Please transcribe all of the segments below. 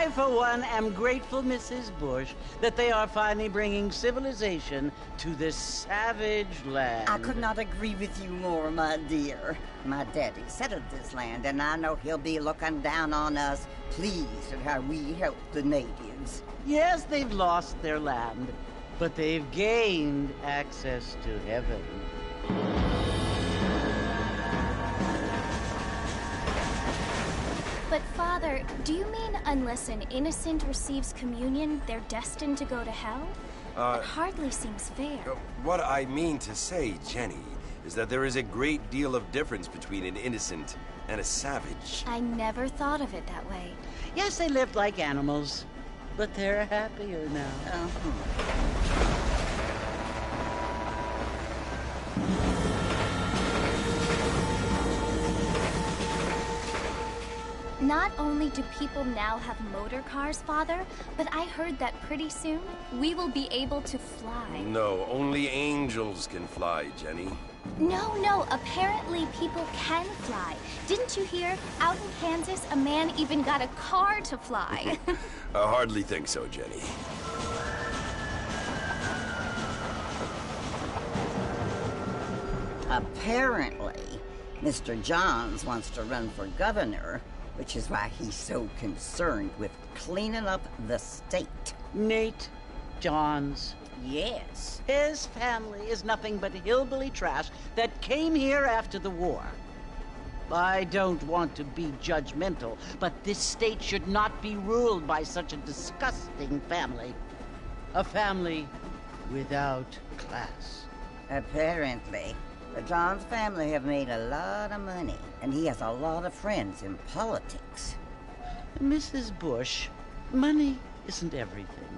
I, for one, am grateful, Mrs. Bush, that they are finally bringing civilization to this savage land. I could not agree with you more, my dear. My daddy settled this land, and I know he'll be looking down on us, pleased at how we help the natives. Yes, they've lost their land, but they've gained access to heaven. But, Father, do you mean unless an innocent receives communion, they're destined to go to hell? That hardly seems fair. What I mean to say, Jenny, is that there is a great deal of difference between an innocent and a savage. I never thought of it that way. Yes, they lived like animals, but they're happier now. Not only do people now have motor cars, Father, but I heard that pretty soon we will be able to fly. No, only angels can fly, Jenny. No, apparently people can fly. Didn't you hear? Out in Kansas, a man even got a car to fly. I hardly think so, Jenny. Apparently, Mr. Johns wants to run for governor, which is why he's so concerned with cleaning up the state. Nate Johns. Yes. His family is nothing but hillbilly trash that came here after the war. I don't want to be judgmental, but this state should not be ruled by such a disgusting family. A family without class. Apparently. The Johns family have made a lot of money, and he has a lot of friends in politics. Mrs. Bush, money isn't everything.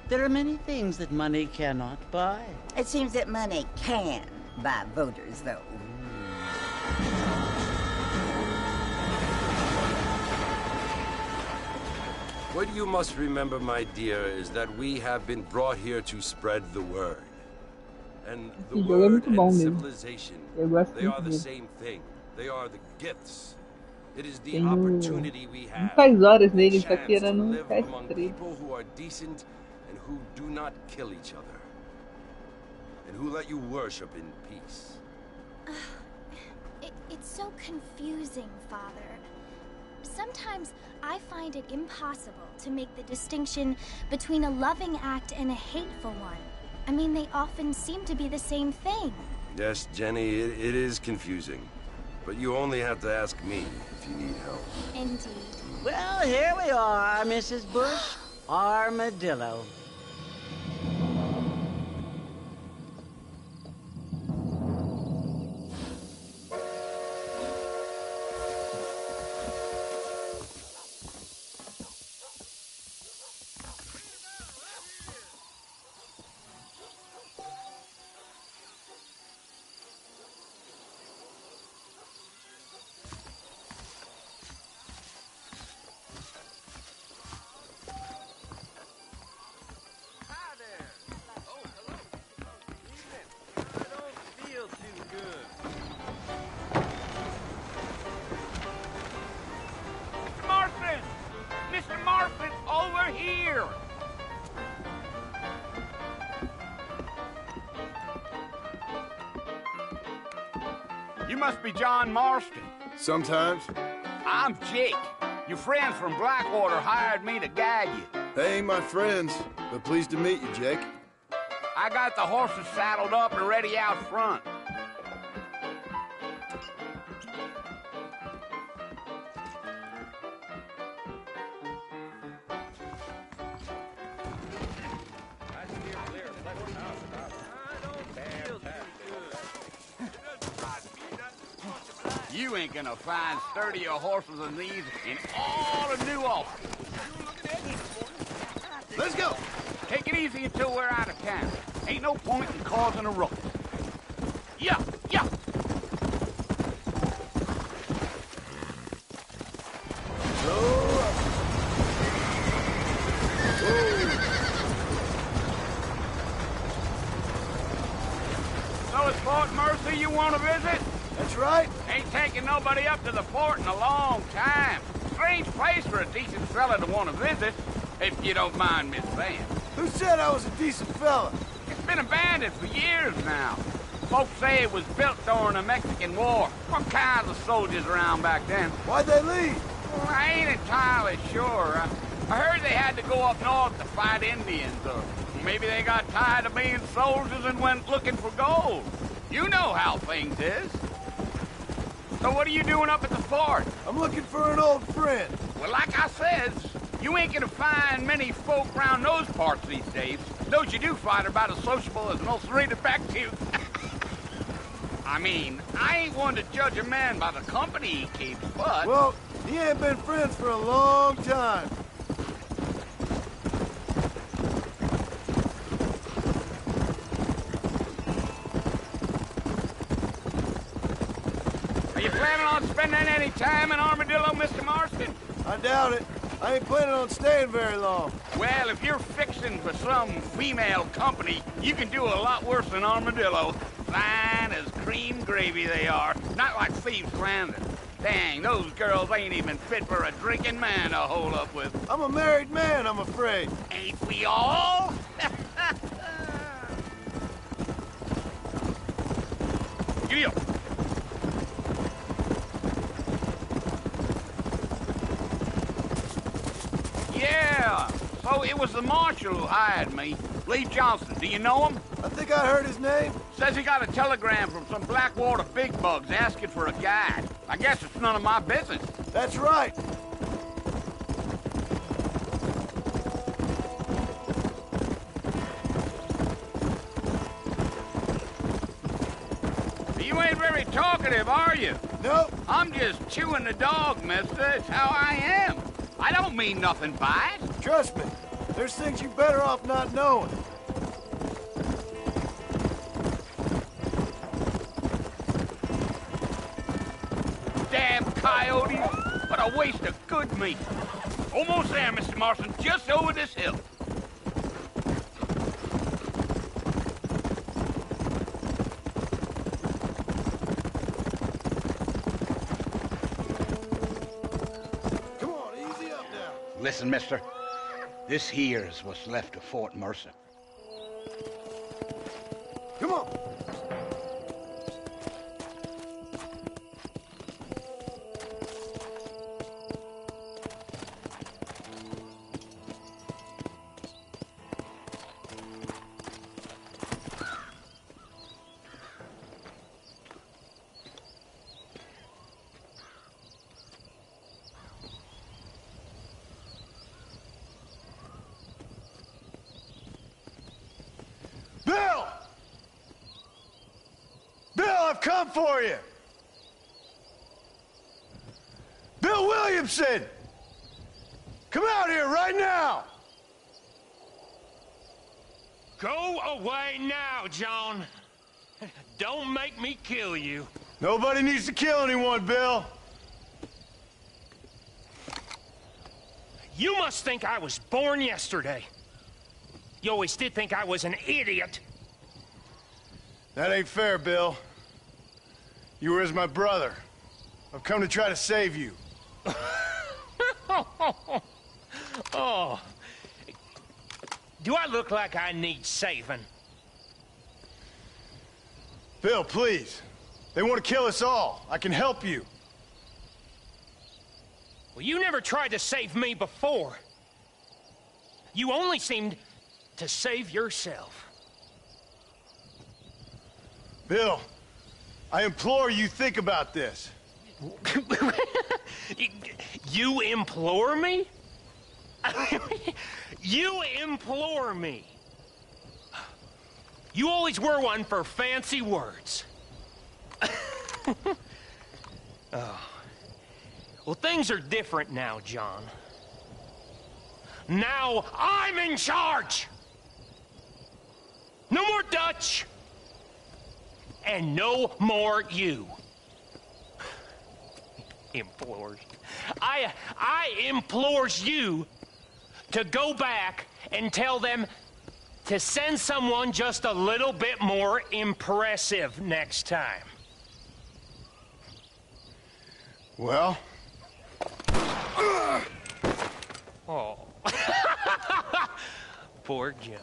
There are many things that money cannot buy. It seems that money can buy voters, though. What you must remember, my dear, is that we have been brought here to spread the word. And the word and civilization, they are the same thing. They are the gifts. It is the opportunity we have. Horas the nele, chance tá to querendo live among mestre. people who are decent and who do not kill each other. And who let you worship in peace. It's so confusing, Father. Sometimes I find it impossible to make the distinction between a loving act and a hateful one. I mean, they often seem to be the same thing. Yes, Jenny, it is confusing. But you only have to ask me if you need help. Indeed. Well, here we are, Mrs. Bush. Armadillo. You must be John Marston. Sometimes. I'm Jake. Your friends from Blackwater hired me to guide you. They ain't my friends, but pleased to meet you, Jake. I got the horses saddled up and ready out front. You ain't gonna find sturdier horses than these in all of New Orleans. Let's go! Take it easy until we're out of town. Ain't no point in causing a ruckus. Yeah! So it's Fort Mercy you want to visit? That's right. Ain't taking nobody up to the fort in a long time. strange place for a decent fella to want to visit, if you don't mind, Miss Van. Who said I was a decent fella? It's been abandoned for years now. Folks say it was built during the Mexican War. What kinds of soldiers around back then? Why'd they leave? Well, I ain't entirely sure. I heard they had to go up north to fight Indians, or maybe they got tired of being soldiers and went looking for gold. You know how things is. So what are you doing up at the fort? I'm looking for an old friend. Well, like I said, you ain't gonna find many folk around those parts these days. Those you do find are about as sociable as an ulcerated back tooth. I mean, I ain't one to judge a man by the company he keeps, but... Well, he ain't been friends for a long time. Are you planning on spending any time in Armadillo, Mr. Marston? I doubt it. I ain't planning on staying very long. Well, if you're fixing for some female company, you can do a lot worse than Armadillo. Fine as cream gravy they are. Not like Thieves' Landing. Dang, those girls ain't even fit for a drinking man to hold up with. I'm a married man, I'm afraid. Ain't we all? Giddy up. Yeah, so it was the marshal who hired me. Lee Johnson, do you know him? I think I heard his name. Says he got a telegram from some Blackwater big bugs asking for a guide. I guess it's none of my business. That's right. You ain't very talkative, are you? Nope. I'm just chewing the dog, mister. It's how I am. I don't mean nothing by it. Trust me. There's things you better off not knowing. Damn coyotes. What a waste of good meat. Almost there, Mr. Marston. Just over this hill. Come on, easy up now. Listen, mister. This here's what's left of Fort Mercer. Come on. Bill! Bill, I've come for you! Bill Williamson! Come out here right now! Go away now, John. Don't make me kill you. Nobody needs to kill anyone, Bill. You must think I was born yesterday. You always did think I was an idiot. That ain't fair, Bill. You were as my brother. I've come to try to save you. Oh. Do I look like I need saving? Bill, please. They want to kill us all. I can help you. Well, you never tried to save me before. You only seemed to save yourself. Bill, I implore you think about this. You implore me? You implore me. You always were one for fancy words. Oh. Well, things are different now, John. Now I'm in charge! No more Dutch! And no more you. Implores. I implores you to go back and tell them to send someone just a little bit more impressive next time. Well, Oh. Poor John.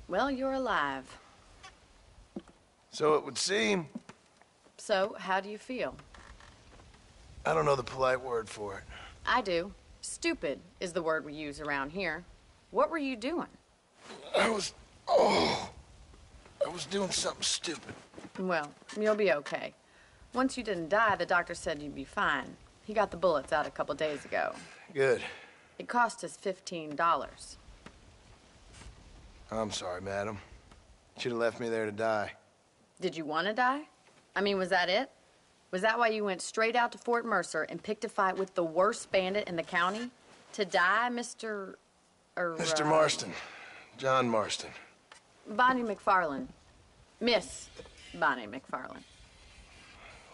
Well, you're alive. So it would seem. So, how do you feel? I don't know the polite word for it. I do. Stupid is the word we use around here. What were you doing? I was doing something stupid. Well, you'll be okay. Once you didn't die, the doctor said you'd be fine. He got the bullets out a couple days ago. Good. It cost us $15. I'm sorry, madam. Should have left me there to die. Did you want to die? I mean, was that it? Was that why you went straight out to Fort Mercer and picked a fight with the worst bandit in the county? To die, Mr. Mr. Marston. John Marston. Bonnie McFarland. Miss Bonnie McFarland.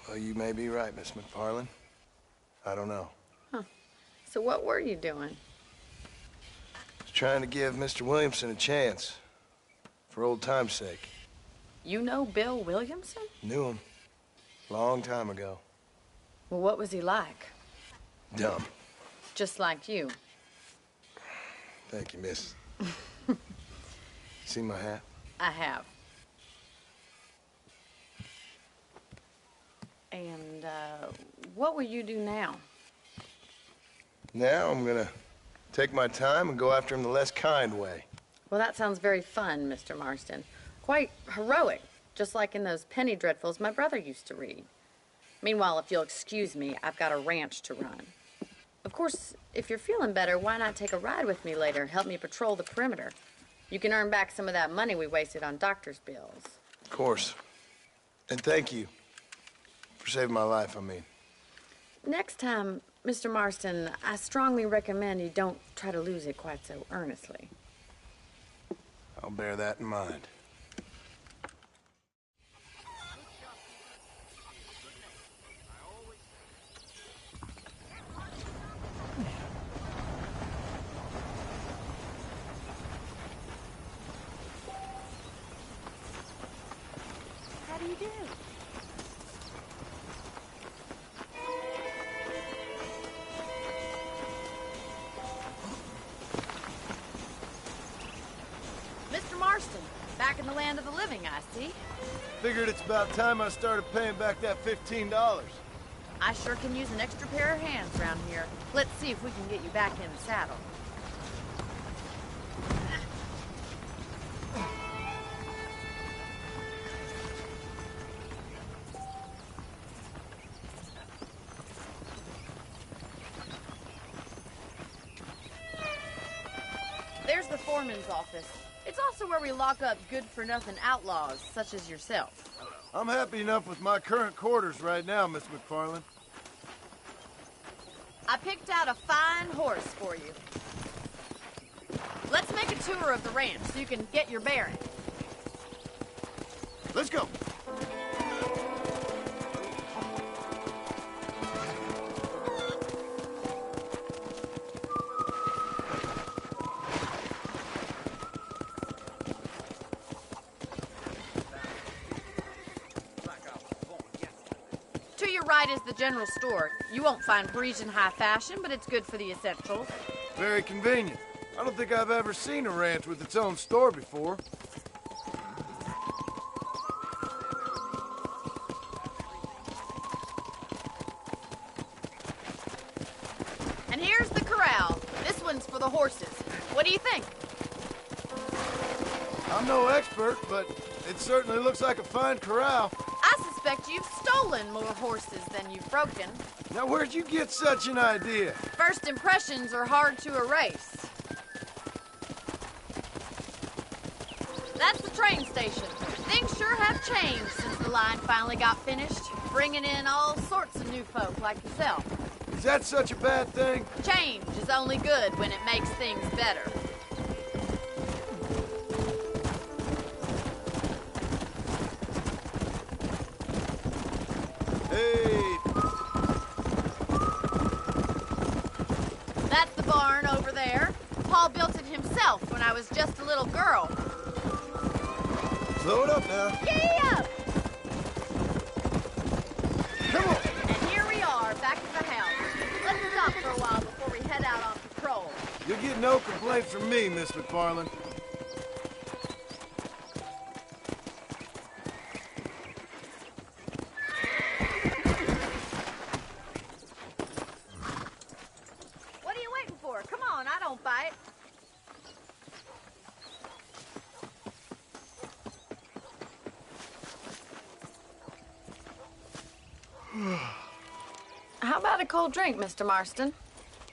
Well, you may be right, Miss McFarland. I don't know. Huh. So what were you doing? Was trying to give Mr. Williamson a chance. For old time's sake. You know Bill Williamson? Knew him. Long time ago. Well, what was he like? Dumb. Just like you. Thank you, miss. See my hat? I have. And, what will you do now? Now I'm gonna take my time and go after him the less kind way. Well, that sounds very fun, Mr. Marston. Quite heroic, just like in those penny dreadfuls my brother used to read. Meanwhile, if you'll excuse me, I've got a ranch to run. Of course, if you're feeling better, why not take a ride with me later? Help me patrol the perimeter. You can earn back some of that money we wasted on doctor's bills. Of course. And thank you. For saving my life, I mean. Next time, Mr. Marston, I strongly recommend you don't try to lose it quite so earnestly. I'll bear that in mind. How do you do? Mr. Marston, back in the land of the living, I see. Figured it's about time I started paying back that $15. I sure can use an extra pair of hands around here. Let's see if we can get you back in the saddle. There's the foreman's office. It's also where we lock up good-for-nothing outlaws, such as yourself. I'm happy enough with my current quarters right now, Miss McFarland. I picked out a fine horse for you. Let's make a tour of the ranch so you can get your bearings. Let's go. To your right is the general store. You won't find Parisian high fashion, but it's good for the essentials. Very convenient. I don't think I've ever seen a ranch with its own store before. I'm no expert, but it certainly looks like a fine corral. I suspect you've stolen more horses than you've broken. Now, where'd you get such an idea? First impressions are hard to erase. That's the train station. Things sure have changed since the line finally got finished, bringing in all sorts of new folk like yourself. Is that such a bad thing? Change is only good when it makes things better. Hey! That's the barn over there. Paul built it himself when I was just a little girl. Slow it up now. Yeah! Come on! And here we are, back at the house. Let's stop for a while before we head out on patrol. You'll get no complaint from me, Miss McFarland. What are you waiting for? Come on, I don't bite. How about a cold drink, Mr. Marston?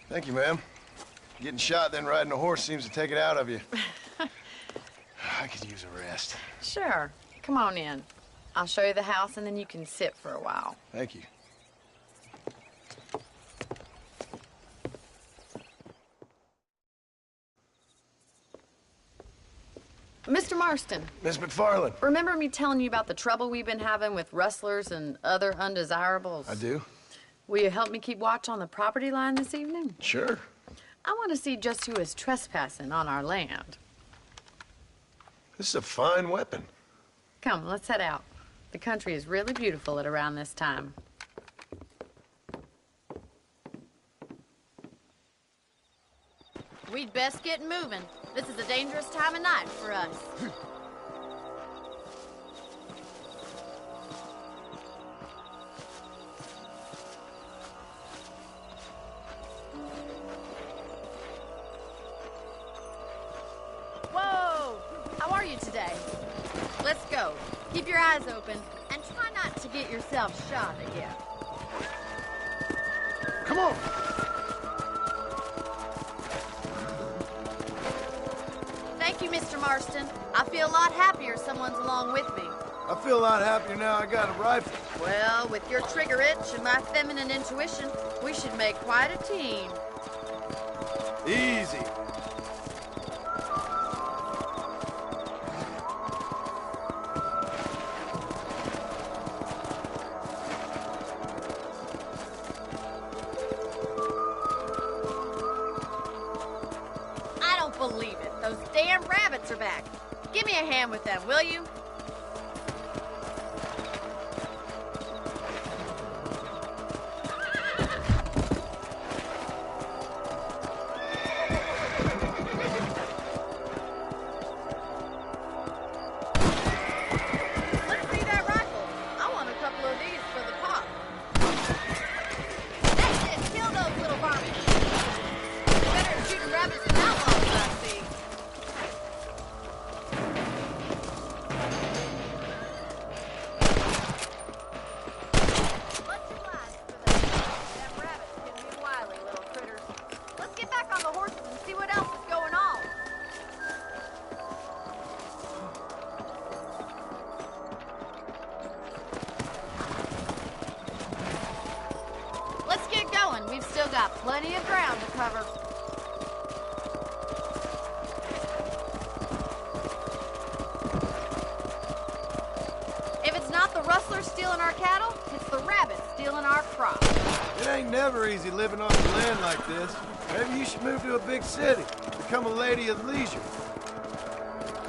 Thank you, ma'am. Getting shot, then riding a horse seems to take it out of you. I could use a rest. Sure. Come on in. I'll show you the house, and then you can sit for a while. Thank you. Mr. Marston, Miss McFarland. remember me telling you about the trouble we've been having with rustlers and other undesirables? I do. Will you help me keep watch on the property line this evening? Sure. I want to see just who is trespassing on our land. This is a fine weapon. Come, let's head out. The country is really beautiful at around this time. We'd best get moving. This is a dangerous time of night for us. Whoa! How are you today? Let's go. Keep your eyes open and try not to get yourself shot again. Come on! Thank you, Mr. Marston. I feel a lot happier someone's along with me. I feel a lot happier now I got a rifle. Well, with your trigger itch and my feminine intuition, we should make quite a team. Easy. I don't believe it. Those damn rabbits are back. Give me a hand with them, will you? Let's see that rifle. I want a couple of these for the pot. That's it. Kill those little varmints. Better at shooting rabbits than outlaws, I see. Much obliged for that. Them rabbits can be wily little critters. Let's get back on the horses and see what else is going on. Let's get going. We've still got plenty of ground to cover. If it's not the rustlers stealing our cattle, it's the rabbits stealing our crops. It ain't never easy living on the land like this. Maybe you should move to a big city. Become a lady of leisure.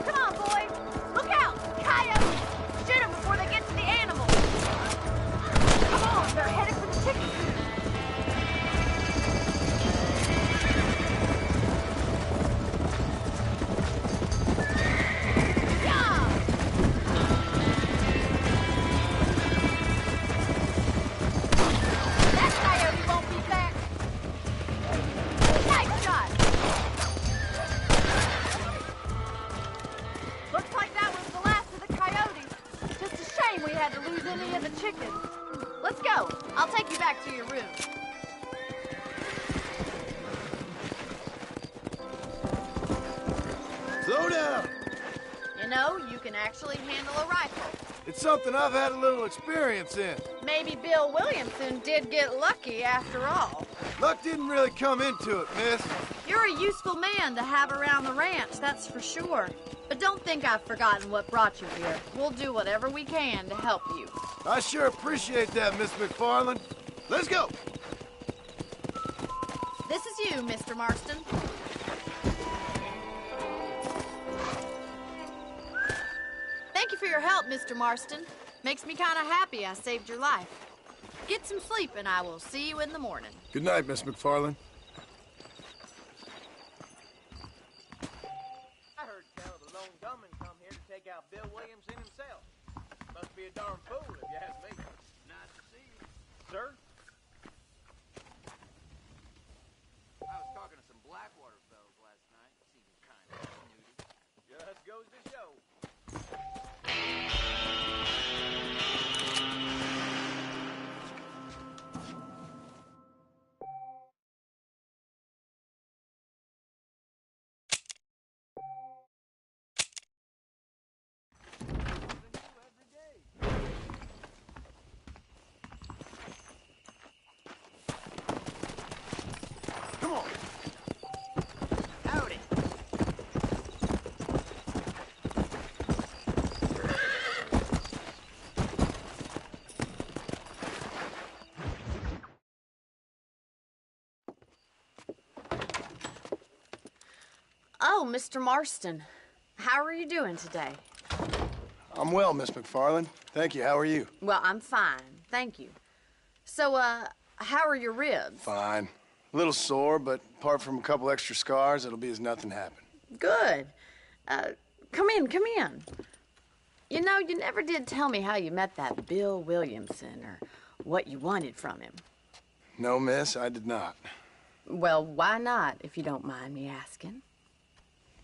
Come on, boys. Look out! Coyotes! Shoot them before they get to the animals. Come on, they're headed for the chicken coop. Yeah! That coyote won't be back. Nice shot. any of the chickens. Let's go. I'll take you back to your room. Slow down. You know, you can actually handle a rifle. It's something I've had a little experience in. Maybe Bill Williamson did get lucky after all. Luck didn't really come into it, miss. You're a useful man to have around the ranch, that's for sure. But don't think I've forgotten what brought you here. We'll do whatever we can to help you. I sure appreciate that, Miss McFarland. Let's go. This is you, Mr. Marston. Thank you for your help, Mr. Marston. Makes me kind of happy I saved your life. Get some sleep, and I will see you in the morning. Good night, Miss McFarland. I heard tell the lone gunman come here to take out Bill Williamson himself. Must be a darn fool, if you ask me. Nice to see you. Sir? I was talking to some Blackwater fellas last night. Seemed kind of snooty. Just goes to show. Come on. Howdy. Oh, Mr. Marston. How are you doing today? I'm well, Miss McFarland. Thank you. How are you? Well, I'm fine. Thank you. So, how are your ribs? Fine. A little sore, but apart from a couple extra scars, it'll be as nothing happened. Good. Come in, come in. You know, you never did tell me how you met that Bill Williamson or what you wanted from him. No, miss, I did not. Well, why not, if you don't mind me asking?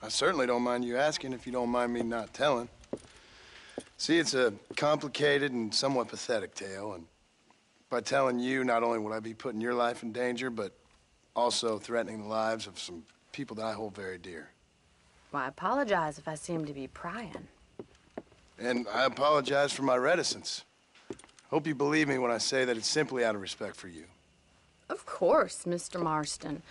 I certainly don't mind you asking if you don't mind me not telling. See, it's a complicated and somewhat pathetic tale, and by telling you, not only would I be putting your life in danger, but also threatening the lives of some people that I hold very dear. Well, I apologize if I seem to be prying. And I apologize for my reticence. Hope you believe me when I say that it's simply out of respect for you. Of course, Mr. Marston.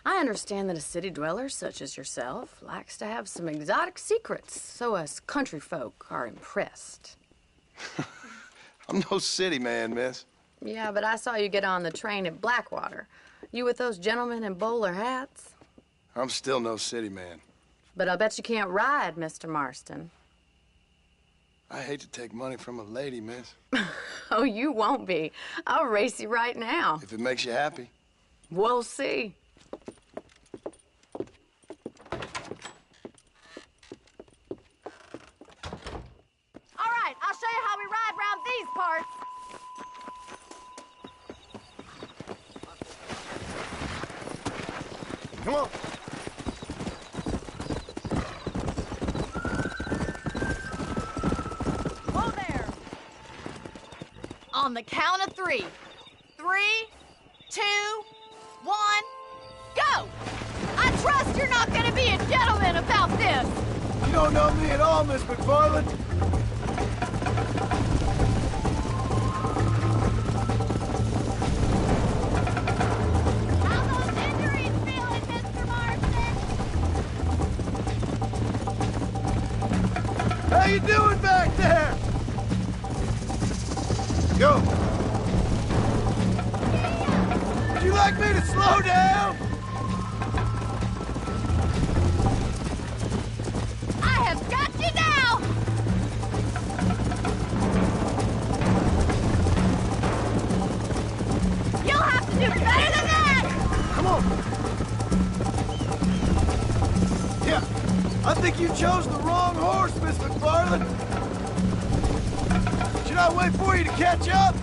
I understand that a city dweller such as yourself likes to have some exotic secrets, so us country folk are impressed. I'm no city man, miss. Yeah, but I saw you get on the train at Blackwater. You with those gentlemen in bowler hats? I'm still no city man. But I'll bet you can't ride, Mr. Marston. I hate to take money from a lady, miss. Oh, you won't be. I'll race you right now. If it makes you happy. We'll see. All right, I'll show you how we ride round these parts. Come on. Whoa there. On the count of 3. 3, 2, 1, go! I trust you're not gonna be a gentleman about this. You don't know me at all, Miss McFarland. How those injuries feeling, Mr. Marston? How you doing back there? Go. Would you like me to slow down? I have got you now! You'll have to do better than that! Come on. Yeah, I think you chose the wrong horse, Miss McFarland. Should I wait for you to catch up?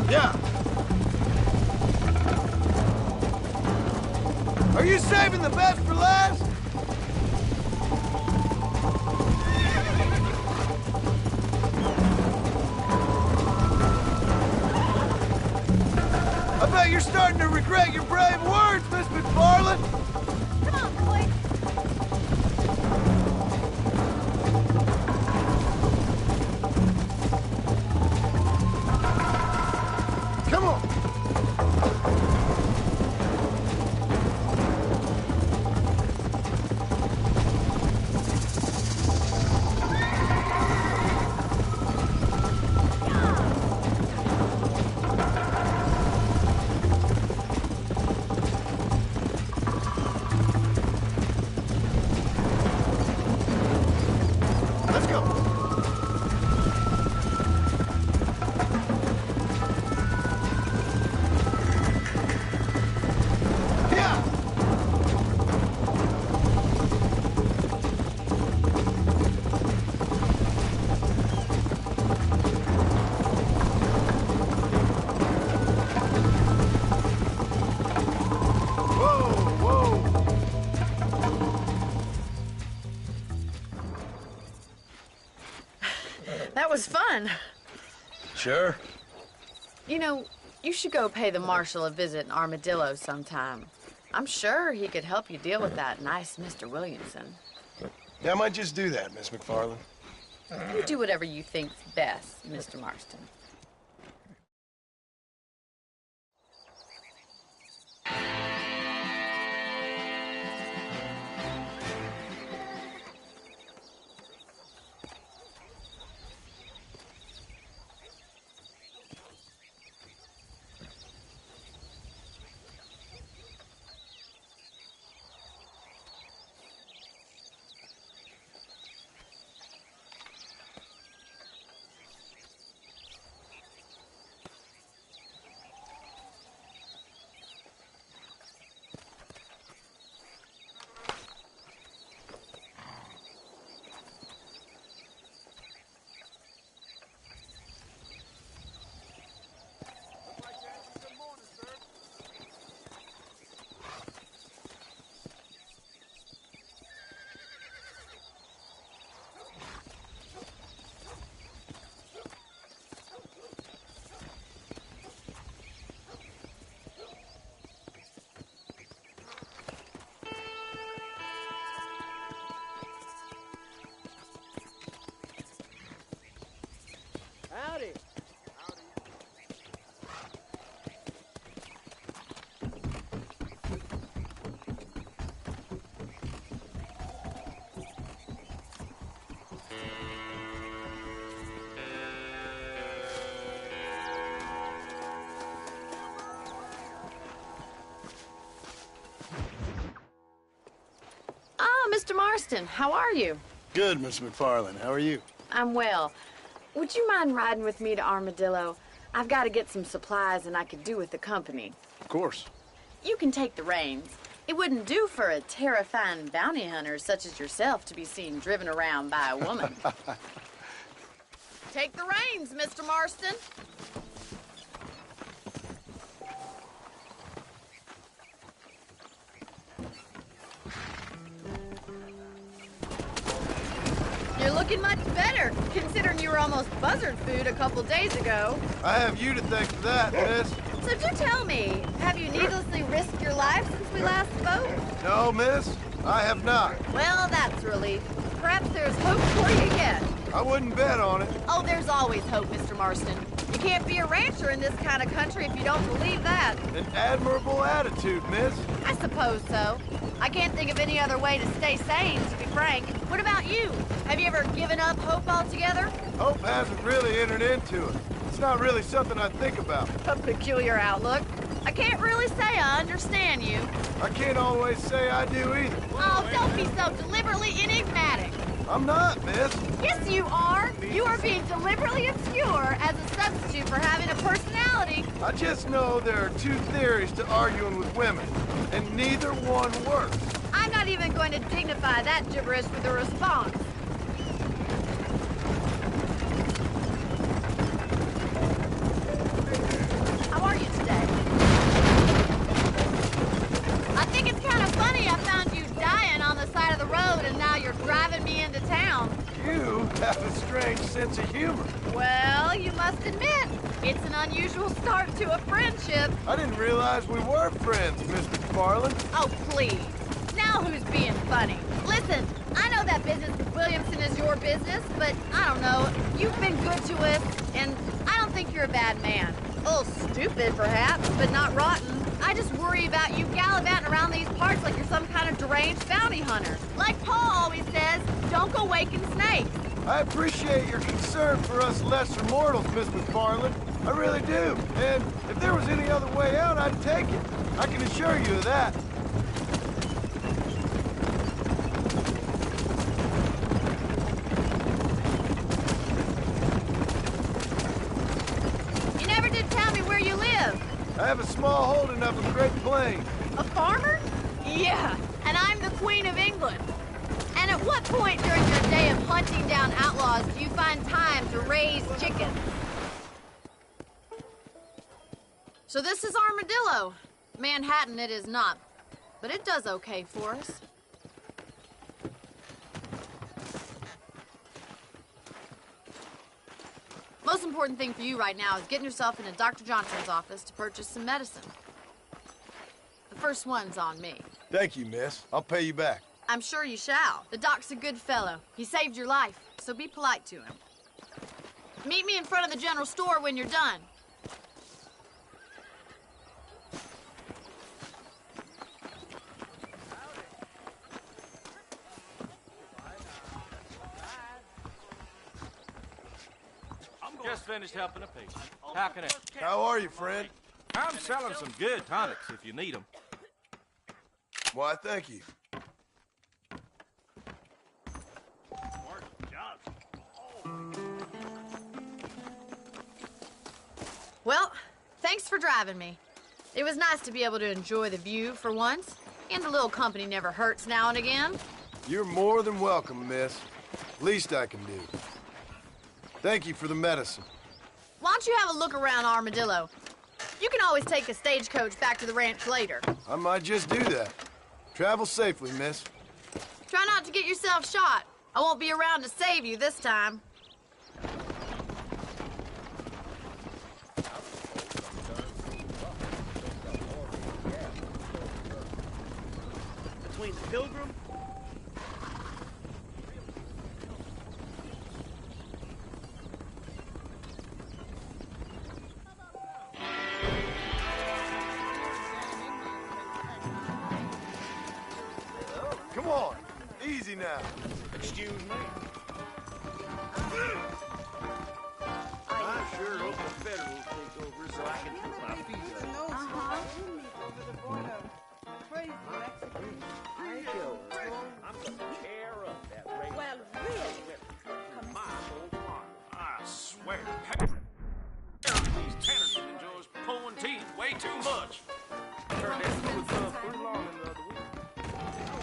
Yeah. the best for last? I bet you're starting to regret your brave words, Miss McFarland. Come on, boys. Come on. Let's go. Yeah. Whoa, whoa. That was fun. Sure. You know, you should go pay the marshal a visit in Armadillo sometime. I'm sure he could help you deal with that nice Mr. Williamson. Yeah, I might just do that, Miss McFarland. You do whatever you think's best, Mr. Marston. Howdy. Ah, Mr. Marston, how are you? Good, Miss McFarland. How are you? I'm well. Would you mind riding with me to Armadillo? I've got to get some supplies and I could do with the company. Of course. You can take the reins. It wouldn't do for a terrifying bounty hunter such as yourself to be seen driven around by a woman. Take the reins, Mr. Marston. You're looking much better, considering you were almost buzzard food a couple days ago. I have you to thank for that, miss. So do tell me, have you needlessly risked your life since we last spoke? No, miss, I have not. Well, that's a relief. Perhaps there's hope for you yet. I wouldn't bet on it. Oh, there's always hope, Mr. Marston. You can't be a rancher in this kind of country if you don't believe that. An admirable attitude, miss. I suppose so. I can't think of any other way to stay sane, to be frank. What about you? Have you ever given up hope altogether? Hope hasn't really entered into it. It's not really something I think about. A peculiar outlook. I can't really say I understand you. I can't always say I do either. Oh, don't be so deliberately enigmatic. I'm not, miss. Yes, you are. You are being deliberately obscure as a substitute for having a personality. I just know there are two theories to arguing with women, and neither one works. I'm not even going to dignify that gibberish with a response. How are you today? I think it's kind of funny I found It's an unusual start to a friendship. I didn't realize we were friends, Miss McFarland. Oh, please. Now who's being funny? Listen, I know that business with Williamson is your business, but I don't know. You've been good to us, and I don't think you're a bad man. A little stupid, perhaps, but not rotten. I just worry about you gallivanting around these parts like you're some kind of deranged bounty hunter. Like Paul always says, don't go waking snakes. I appreciate your concern for us lesser mortals, Miss McFarland. I really do. And if there was any other way out, I'd take it. I can assure you of that. You never did tell me where you live. I have a small holding up in Great Plains. A farmer? Yeah, and I'm the Queen of England. And at what point during your day of hunting down outlaws do you find time to raise chickens? So this is Armadillo. Manhattan it is not, but it does okay for us. Most important thing for you right now is getting yourself into Dr. Johnson's office to purchase some medicine. The first one's on me. Thank you, miss. I'll pay you back. I'm sure you shall. The doc's a good fellow. He saved your life, so be polite to him. Meet me in front of the general store when you're done. Just finished helping a patient. How can I? How are you, friend? I'm selling some good tonics if you need them. Why, thank you. Well, thanks for driving me. It was nice to be able to enjoy the view for once, and a little company never hurts now and again. You're more than welcome, miss. Least I can do. Thank you for the medicine. Why don't you have a look around Armadillo? You can always take a stagecoach back to the ranch later. I might just do that. Travel safely, miss. Try not to get yourself shot. I won't be around to save you this time. Between the Pilgrim. Come on. Easy now. Excuse me. I sure hope the Federals take over so I can put my feet up. I'm gonna tear up that race. Well, really? My whole farm. I swear. These Tanners enjoys pulling teeth way too much. Turned that smooth stuff pretty long in the other week. I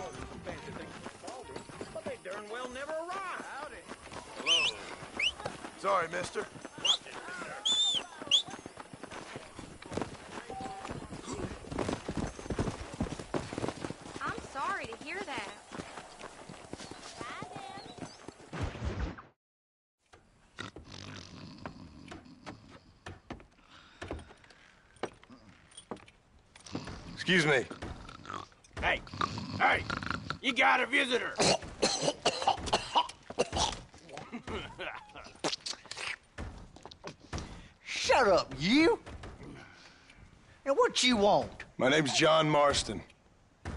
wasn't expecting they could fall them, but they darn well never arrived. Howdy. Hello. Sorry, mister. Watch it, mister. I'm sorry to hear that. Excuse me. Hey, hey, you got a visitor. Shut up, you! Now, what you want? My name's John Marston.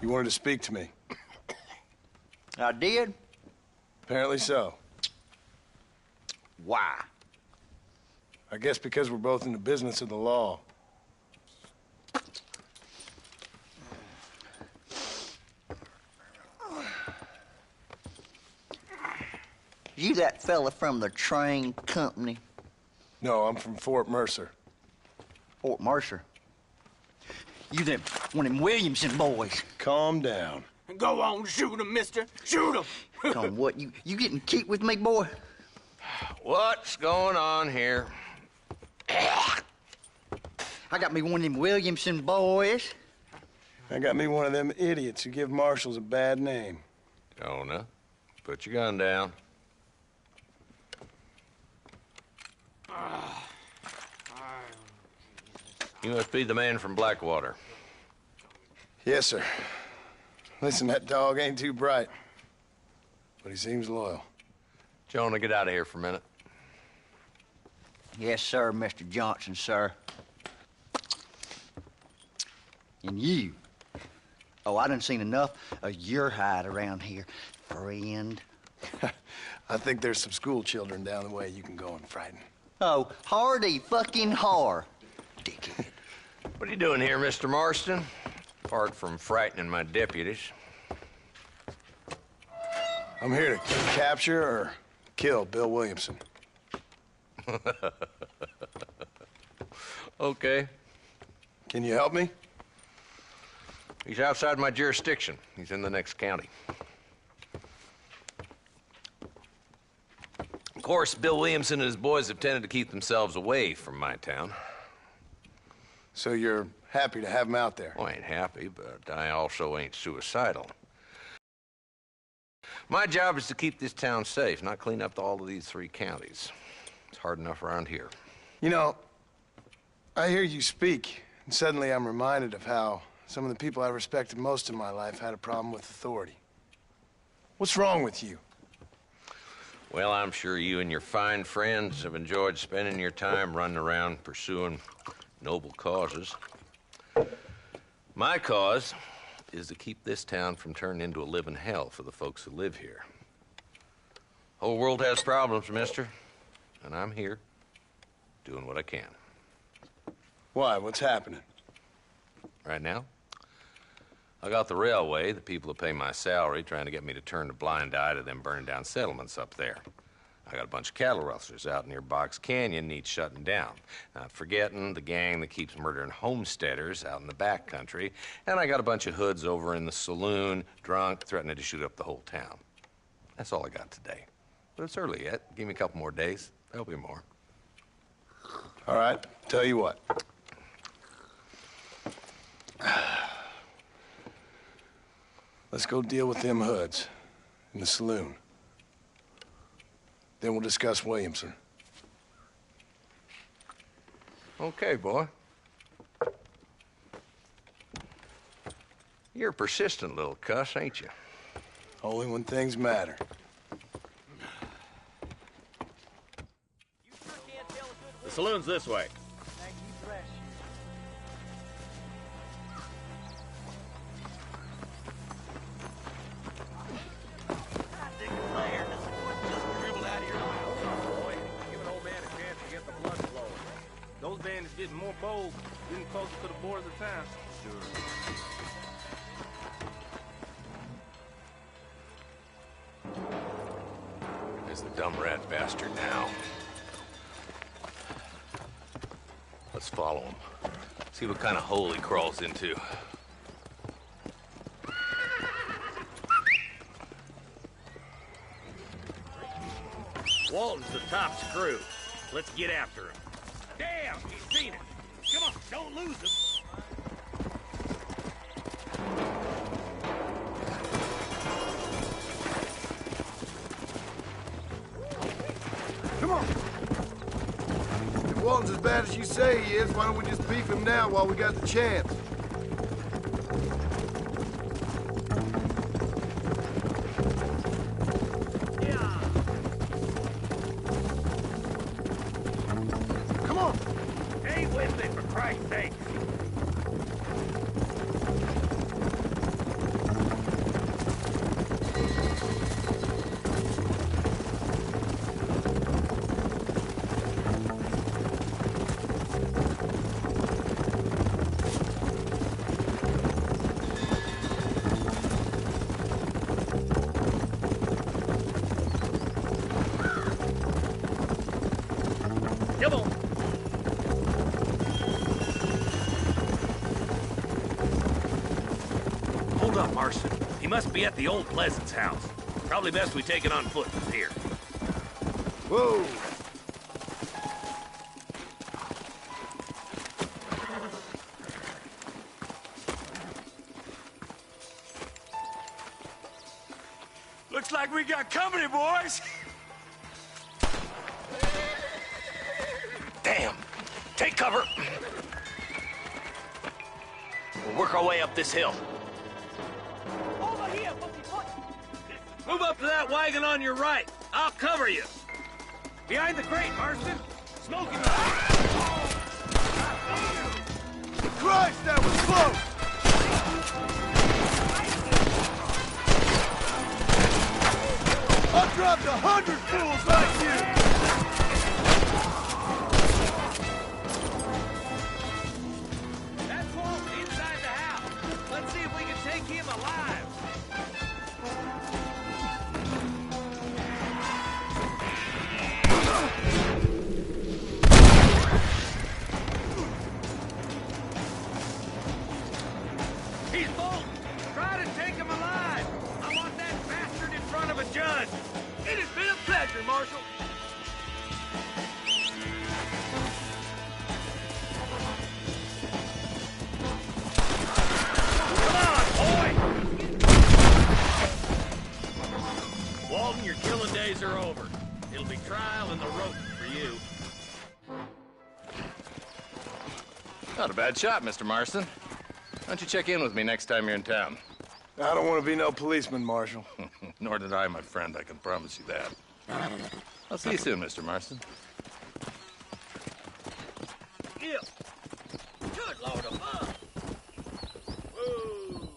You wanted to speak to me. I did? Apparently so. Why? I guess because we're both in the business of the law. You that fella from the train company? No, I'm from Fort Mercer. Fort Mercer? You them one of them Williamson boys? Calm down. Go on, shoot him, mister. Shoot him. Come on, what, you getting cute with me, boy? What's going on here? I got me one of them Williamson boys. I got me one of them idiots who give marshals a bad name. Jonah, put your gun down. You must be the man from Blackwater. Yes, sir. Listen, that dog ain't too bright, but he seems loyal. Jonah, get out of here for a minute. Yes, sir, Mr. Johnson, sir. And you. Oh, I done seen enough of your hide around here, friend. I think there's some school children down the way you can go and frighten. Oh, hardy fucking har. Dickhead. What are you doing here, Mr. Marston? Apart from frightening my deputies. I'm here to capture or kill Bill Williamson. Okay. Can you help me? He's outside my jurisdiction. He's in the next county. Of course, Bill Williamson and his boys have tended to keep themselves away from my town. So you're happy to have him out there? Well, I ain't happy, but I also ain't suicidal. My job is to keep this town safe, not clean up all of these 3 counties. It's hard enough around here. You know, I hear you speak, and suddenly I'm reminded of how some of the people I respected most in my life had a problem with authority. What's wrong with you? Well, I'm sure you and your fine friends have enjoyed spending your time running around pursuing noble causes. My cause is to keep this town from turning into a living hell for the folks who live here. Whole world has problems, mister, and I'm here doing what I can. Why? What's happening? Right now, I got the railway, the people who pay my salary, trying to get me to turn a blind eye to them burning down settlements up there. I got a bunch of cattle rustlers out near Box Canyon needs shutting down. Not forgetting the gang that keeps murdering homesteaders out in the back country. And I got a bunch of hoods over in the saloon, drunk, threatening to shoot up the whole town. That's all I got today. But it's early yet. Give me a couple more days. There'll be more. All right, tell you what. Let's go deal with them hoods in the saloon. Then we'll discuss Williamson. Okay, boy. You're a persistent little cuss, ain't you? Only when things matter. The saloon's this way. Those bandits getting more bold, getting closer to the borders of town. Sure. There's the dumb rat bastard now. Let's follow him. See what kind of hole he crawls into. Walton's the top screw. Let's get after him. Damn, he's seen it. Come on, don't lose him. Come on. If Walton's as bad as you say he is, why don't we just beef him now while we got the chance? He must be at the old Pleasance house. Probably best we take it on foot from here. Whoa! Looks like we got company, boys! Damn! Take cover! We'll work our way up this hill. Over here, Move up to that wagon on your right. I'll cover you. Behind the crate, Marston. Smoking. Christ, that was close! I've dropped 100 fools like you! That's Walt inside the house. Let's see if we can take him alive. He's bolting. Try to take him alive. I want that bastard in front of a judge. It has been a pleasure, Marshal. Walton, your killing days are over. It'll be trial and the rope for you. Not a bad shot, Mr. Marston. Why don't you check in with me next time you're in town? I don't want to be no policeman, Marshal. Nor did I, my friend. I can promise you that. I'll see you soon, Mr. Marston. Yeah. Good Lord above. Whoa.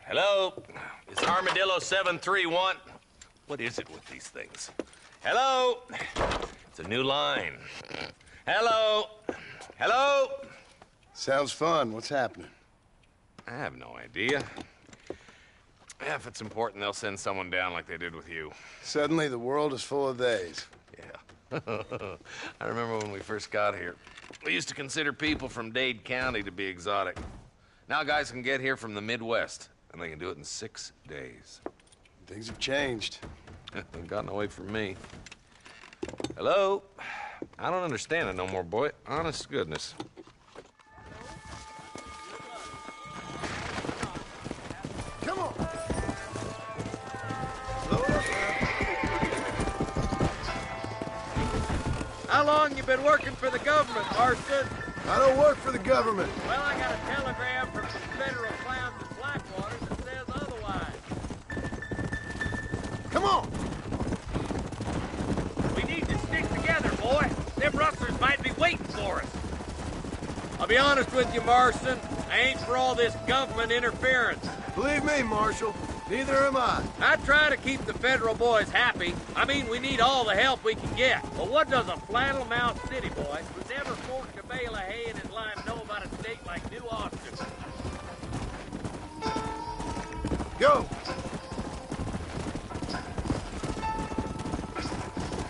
Hello? It's Armadillo 731. What is it with these things? Hello? It's a new line. Hello? Hello? Sounds fun. What's happening? I have no idea. Yeah, if it's important, they'll send someone down like they did with you. Suddenly, the world is full of theys. Yeah. I remember when we first got here. We used to consider people from Dade County to be exotic. Now guys can get here from the Midwest, and they can do it in 6 days. Things have changed. They've gotten away from me. Hello? I don't understand it no more, boy. Honest to goodness. Come on! How long you been working for the government, Marston? I don't work for the government. Well, I got a telegram from some federal clowns in Blackwater that says otherwise. Come on! We need to stick together, boy. Them rustlers might be waiting for us. I'll be honest with you, Marston. I ain't for all this government interference. Believe me, Marshal, neither am I. I try to keep the federal boys happy. I mean, we need all the help we can get. But what does a flannel-mouthed city boy who's never forked a bale of hay in his life know about a state like New Austin? Go!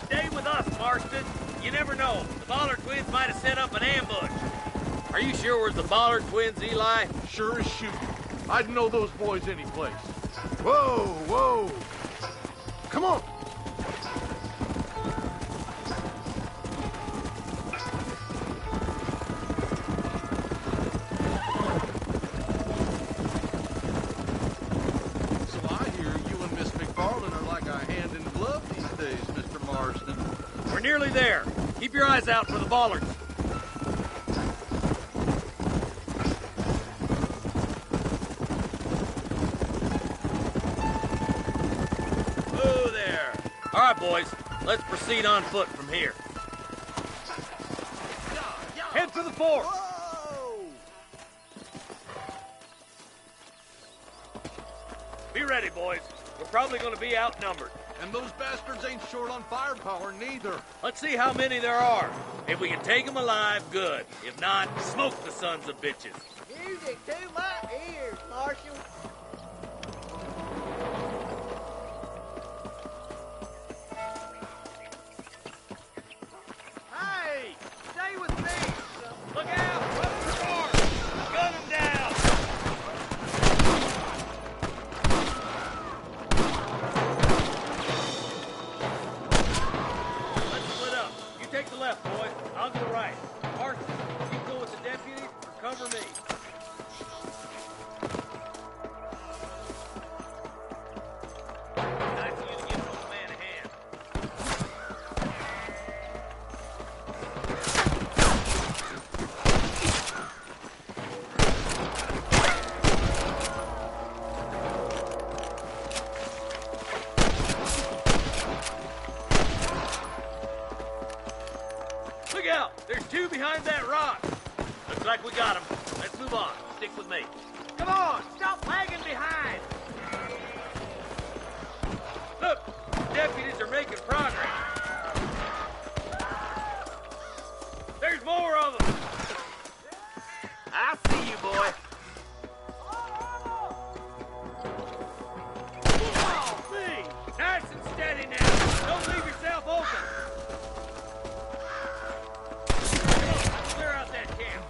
Stay with us, Marston. You never know. The Bollard twins might have set up an ambush. Are you sure it was the Bollard twins, Eli? Sure as shooting. I'd know those boys any place. Whoa, whoa! Come on! So I hear you and Miss McFarland are like a hand in glove these days, Mr. Marston. We're nearly there. Keep your eyes out for the Bollards. right, boys. Let's proceed on foot from here. Head for the fort. Be ready, boys. We're probably going to be outnumbered. And those bastards ain't short on firepower, neither. Let's see how many there are. If we can take them alive, good. If not, smoke the sons of bitches. Music to my ears, Marshal. Hey, stay with me. Look out! Run the door! Gun them down! Let's split up. You take the left, boys. I'll go right. Marshal, you go with the deputies or cover me. Nice of you to give an old man a hand. Look out! There's two behind that rock. Looks like we got them. Let's move on. Stick with me. Come on, stop lagging behind. Look, deputies are making progress. There's more of them. I see you, boy. Oh, me! Nice and steady now. Don't leave yourself open. Come on, clear out that camp.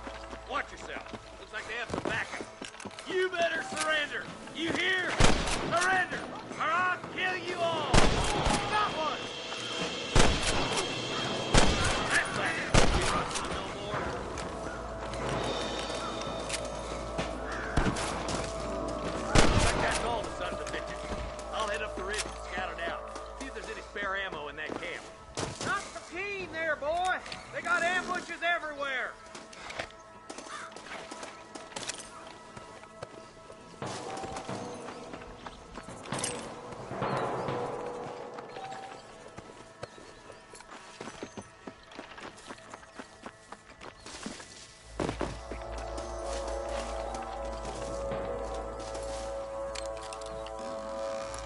Watch yourself. Looks like they have some backup. You better surrender. You hear? Surrender, or I'll kill you all. Got one. That's bad. You rustling no more. Looks like that's all the sons of bitches. I'll head up the ridge and scout it out. See if there's any spare ammo in that camp. Not the keen there, boy. They got ambushes everywhere.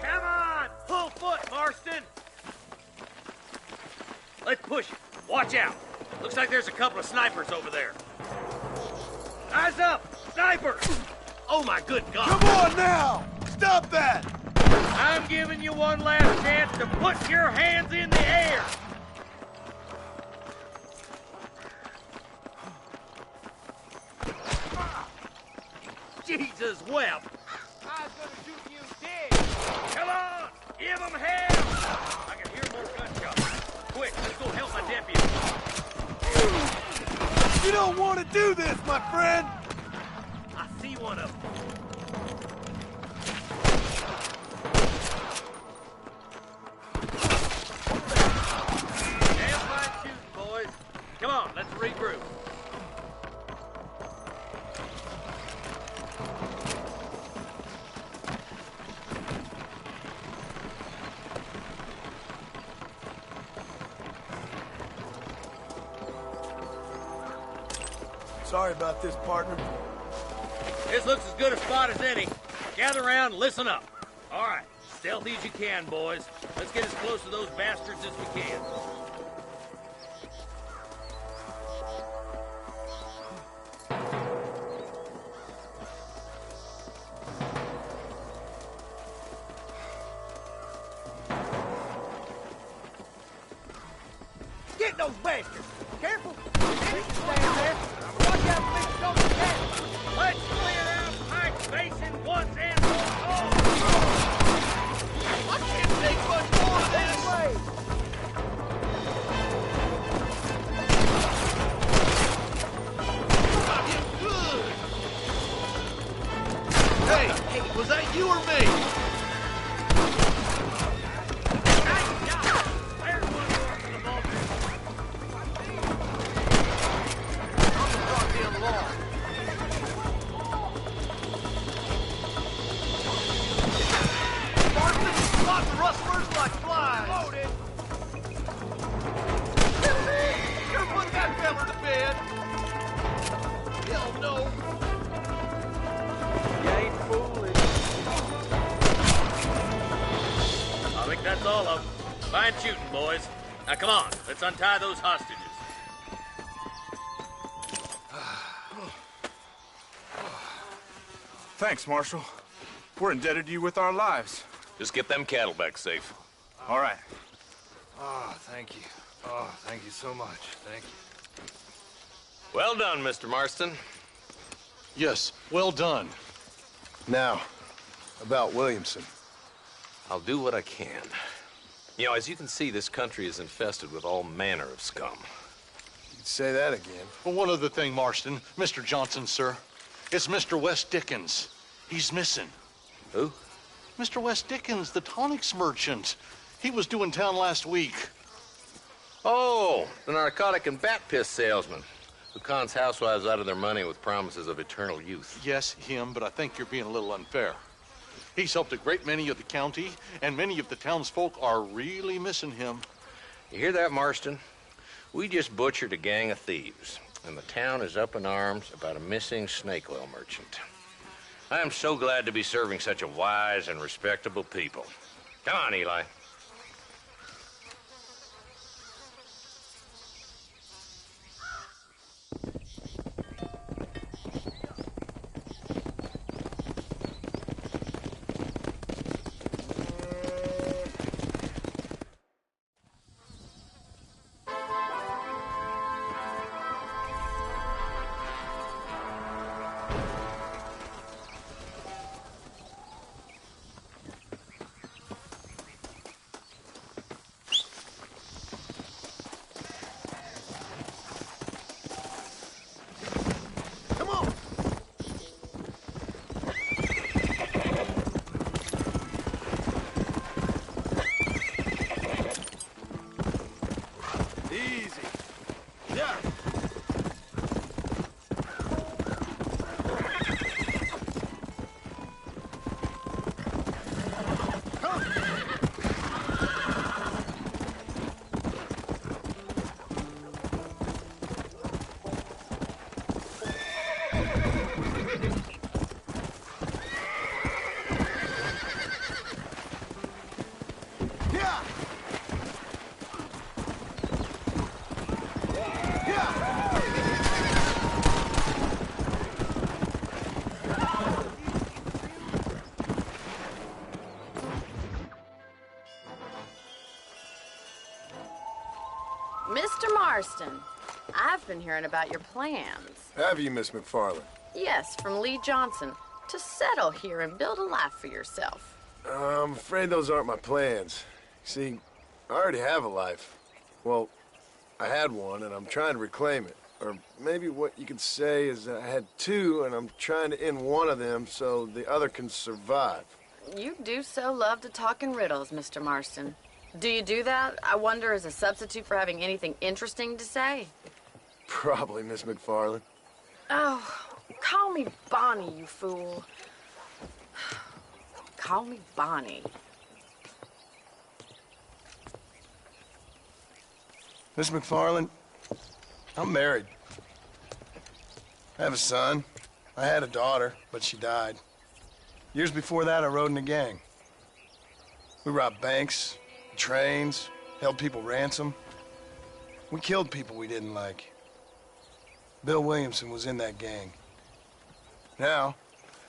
Come on! Full foot, Marston! Let's push it. Watch out. Looks like there's a couple of snipers over there. Eyes up! Sniper! Oh my good God! Come on now! Stop that! I'm giving you one last chance to put your hands in the air! Jesus wept! I was gonna shoot you dead. Come on! Give them hell! I can hear more gunshots. Quick, let's go help my deputy. You don't want to do this, my friend! I see one of them. Damn fine shooting, boys. Come on, let's regroup. Sorry about this, partner. This looks as good a spot as any. Gather around and listen up. All right, stealthy as you can, boys. Let's get as close to those bastards as we can. Get those bastards. Careful. Stand there. Watch out for Mr. Jones' cat. Let's clear out Pike's Basin once and for all. I can't take much more of this! Got him good! Hey, was that you or me? There's one more for the vultures. I'm the goddamn law. Martin, spot the rustlers like flies. Loaded. Fine shooting, boys. Now come on, let's untie those hostages. Thanks, Marshal. We're indebted to you with our lives. Just get them cattle back safe. All right. Oh, thank you. Oh, thank you so much. Thank you. Well done, Mr. Marston. Yes, well done. Now, about Williamson. I'll do what I can. You know, as you can see, this country is infested with all manner of scum. You'd say that again. Well, one other thing, Marston. Mr. Johnson, sir. It's Mr. West Dickens. He's missing. Who? Mr. West Dickens, the tonics merchant. He was due in town last week. Oh, the narcotic and bat piss salesman who cons housewives out of their money with promises of eternal youth. Yes, him, but I think you're being a little unfair. He's helped a great many of the county, and many of the townsfolk are really missing him. You hear that, Marston? We just butchered a gang of thieves, and the town is up in arms about a missing snake oil merchant. I am so glad to be serving such a wise and respectable people. Come on, Eli. Mr. Marston, I've been hearing about your plans. Have you, Miss McFarland? Yes, from Lee Johnson, to settle here and build a life for yourself. I'm afraid those aren't my plans. See, I already have a life. Well, I had one, and I'm trying to reclaim it. Or maybe what you could say is that I had two, and I'm trying to end one of them so the other can survive. You do so love to talk in riddles, Mr. Marston. Do you do that, I wonder, as a substitute for having anything interesting to say? Probably, Miss McFarland. Oh, call me Bonnie, you fool. Call me Bonnie. Miss McFarland, I'm married. I have a son. I had a daughter, but she died. Years before that, I rode in a gang. We robbed banks, trains, held people ransom. We killed people we didn't like. Bill Williamson was in that gang. Now,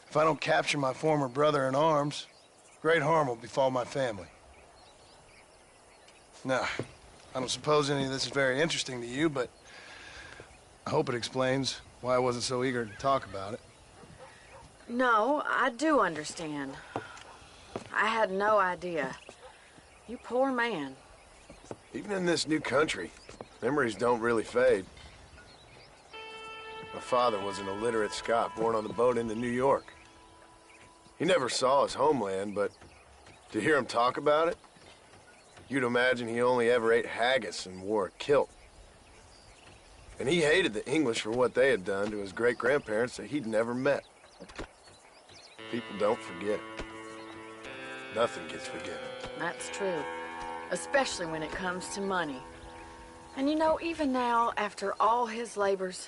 if I don't capture my former brother in arms, great harm will befall my family. Now, I don't suppose any of this is very interesting to you, but I hope it explains why I wasn't so eager to talk about it. No, I do understand. I had no idea. You poor man. Even in this new country, memories don't really fade. My father was an illiterate Scot born on the boat into New York. He never saw his homeland, but to hear him talk about it, you'd imagine he only ever ate haggis and wore a kilt. And he hated the English for what they had done to his great-grandparents that he'd never met. People don't forget. Nothing gets forgiven. That's true. Especially when it comes to money. And you know, even now, after all his labors,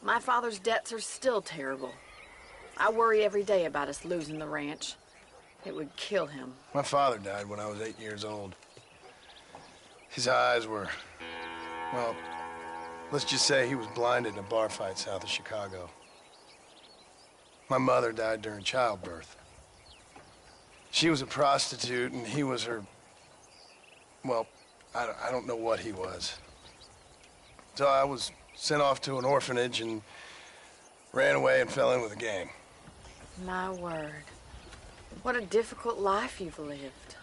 my father's debts are still terrible. I worry every day about us losing the ranch. It would kill him. My father died when I was 8 years old. His eyes were, well, let's just say he was blinded in a bar fight south of Chicago. My mother died during childbirth. She was a prostitute, and he was her, well, I don't know what he was. So I was sent off to an orphanage and ran away and fell in with a gang. My word. What a difficult life you've lived.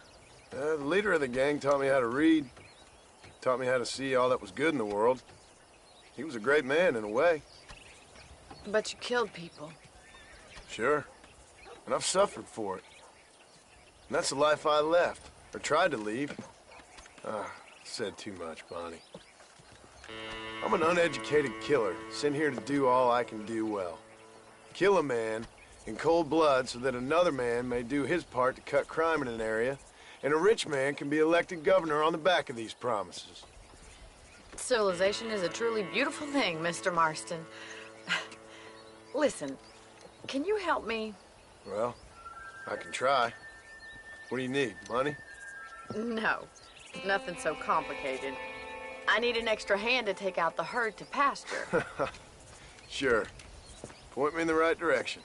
The leader of the gang taught me how to read, taught me how to see all that was good in the world. He was a great man in a way. But you killed people. Sure. And I've suffered for it. And that's the life I left, or tried to leave. Said too much, Bonnie. I'm an uneducated killer, sent here to do all I can do well. Kill a man in cold blood so that another man may do his part to cut crime in an area, and a rich man can be elected governor on the back of these promises. Civilization is a truly beautiful thing, Mr. Marston. Listen, can you help me? Well, I can try. What do you need, money? No, nothing so complicated. I need an extra hand to take out the herd to pasture. Sure. Point me in the right direction.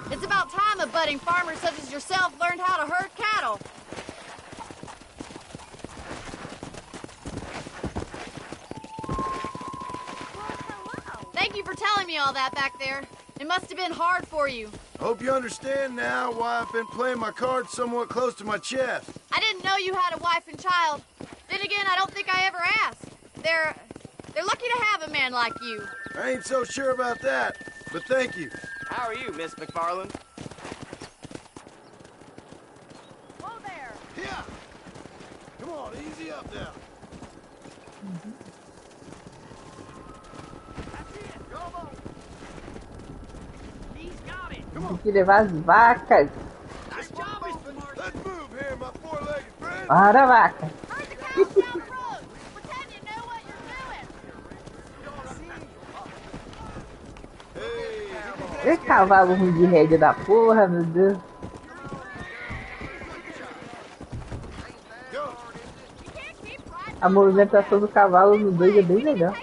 It's about time a budding farmer such as yourself learned how to herd cattle. Thank you for telling me all that back there. It must have been hard for you. I hope you understand now why I've been playing my cards somewhat close to my chest. I didn't know you had a wife and child. Then again, I don't think I ever asked. They're lucky to have a man like you. I ain't so sure about that, but thank you. How are you, Miss McFarland? Whoa there! Yeah! Come on, easy up now. Tem que levar as vacas. Para, vaca. Que cavalo ruim de rédea da porra, meu Deus. A movimentação do cavalo no 2 é bem legal.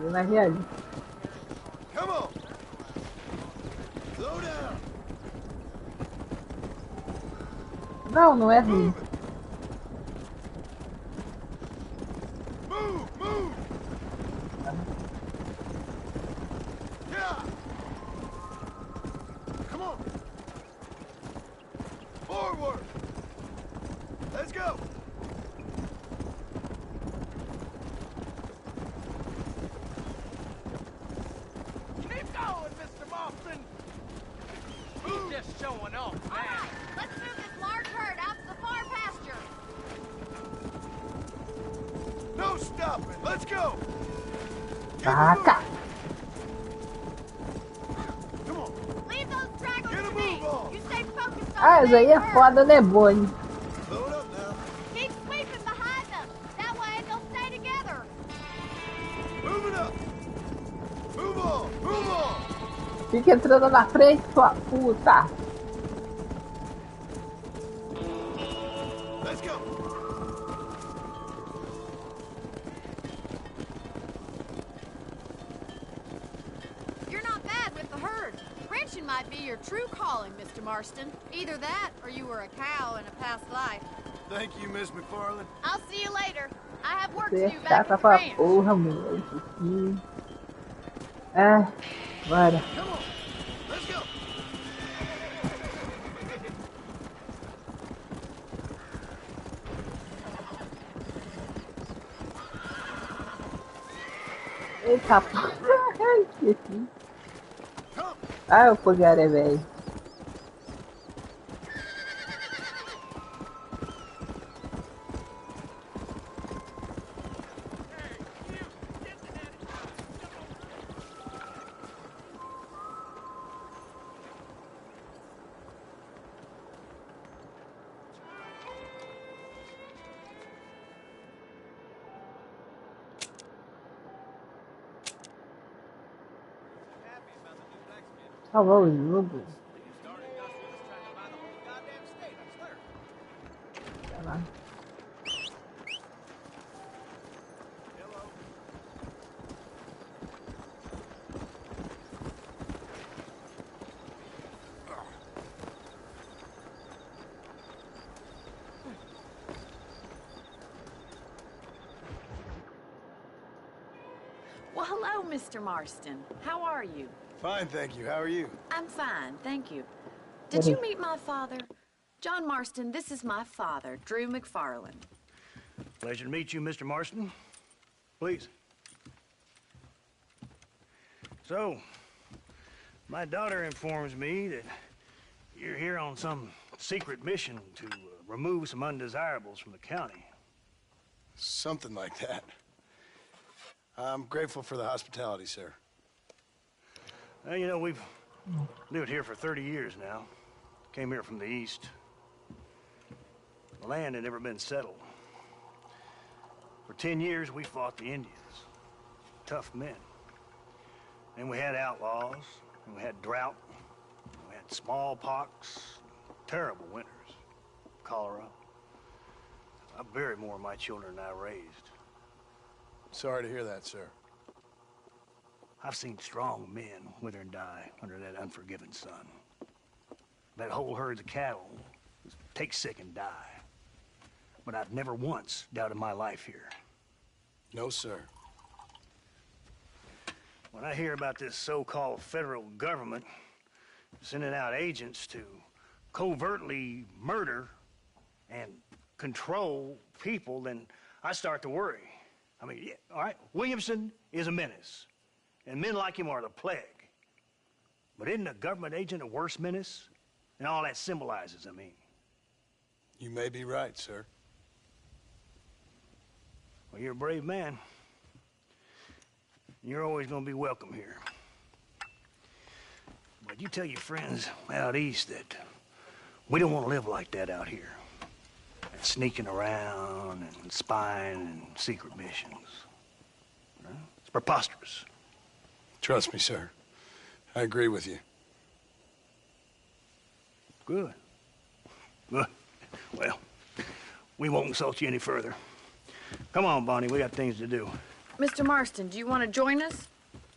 Eu na viagem. Não, não é ruim. Vaca! Ah, isso aí é foda, né, Bonnie? Fica entrando na frente, sua puta! Marston. Either that, or you were a cow in a past life. Thank you, Miss McFarland. I'll see you later. I have work to Você é do back chata at the pra ranch. porra, moleque. Ah, bora. Eita porra. Esqueci. Ah, o fogaré, velho. Salvou o jogo. Sei lá. Well, hello, Mr. Marston. How are you? Fine, thank you. How are you? I'm fine, thank you. Did you meet my father? John Marston, this is my father, Drew McFarland. Pleasure to meet you, Mr. Marston. Please. So, my daughter informs me that you're here on some secret mission to remove some undesirables from the county. Something like that. I'm grateful for the hospitality, sir. Well, you know, we've lived here for 30 years now. Came here from the east. The land had never been settled. For 10 years, we fought the Indians. Tough men. And we had outlaws, and we had drought, and we had smallpox, terrible winters, cholera. I buried more of my children than I raised. Sorry to hear that, sir. I've seen strong men wither and die under that unforgiving sun. That whole herds of cattle take sick and die. But I've never once doubted my life here. No, sir. When I hear about this so-called federal government sending out agents to covertly murder and control people, then I start to worry. I mean, yeah, all right, Williamson is a menace, and men like him are the plague. But isn't a government agent a worse menace? And all that symbolizes, I mean. You may be right, sir. Well, you're a brave man. You're always gonna be welcome here. But you tell your friends out east that we don't want to live like that out here. Sneaking around and spying and secret missions. It's preposterous. Trust me, sir. I agree with you. Good. Good. Well, we won't insult you any further. Come on, Bonnie, we got things to do. Mr. Marston, do you want to join us?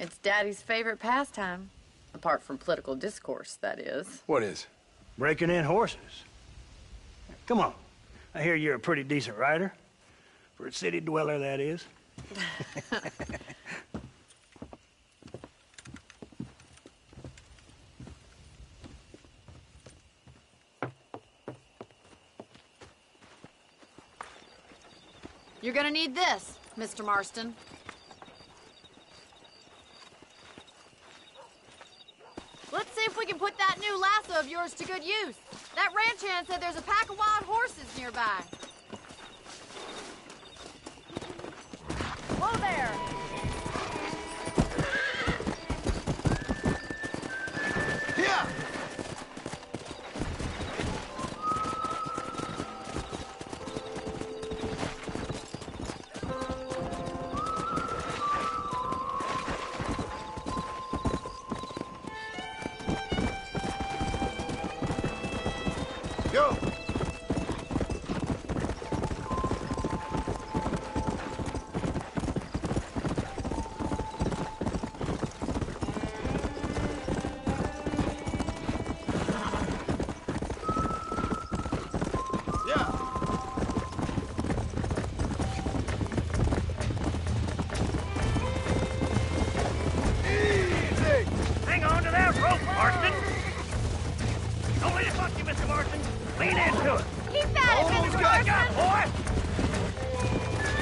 It's Daddy's favorite pastime. Apart from political discourse, that is. What is? Breaking in horses. Come on. I hear you're a pretty decent rider. For a city dweller, that is. You're gonna need this, Mr. Marston. Let's see if we can put that new lasso of yours to good use. That ranch hand said there's a pack of wild horses nearby. Whoa there! Yeah! Go! Hang on to that rope, Marston! Don't let it fuck you, Mr. Marston. Lean into it. Keep at it, Mr. Marston! Boy!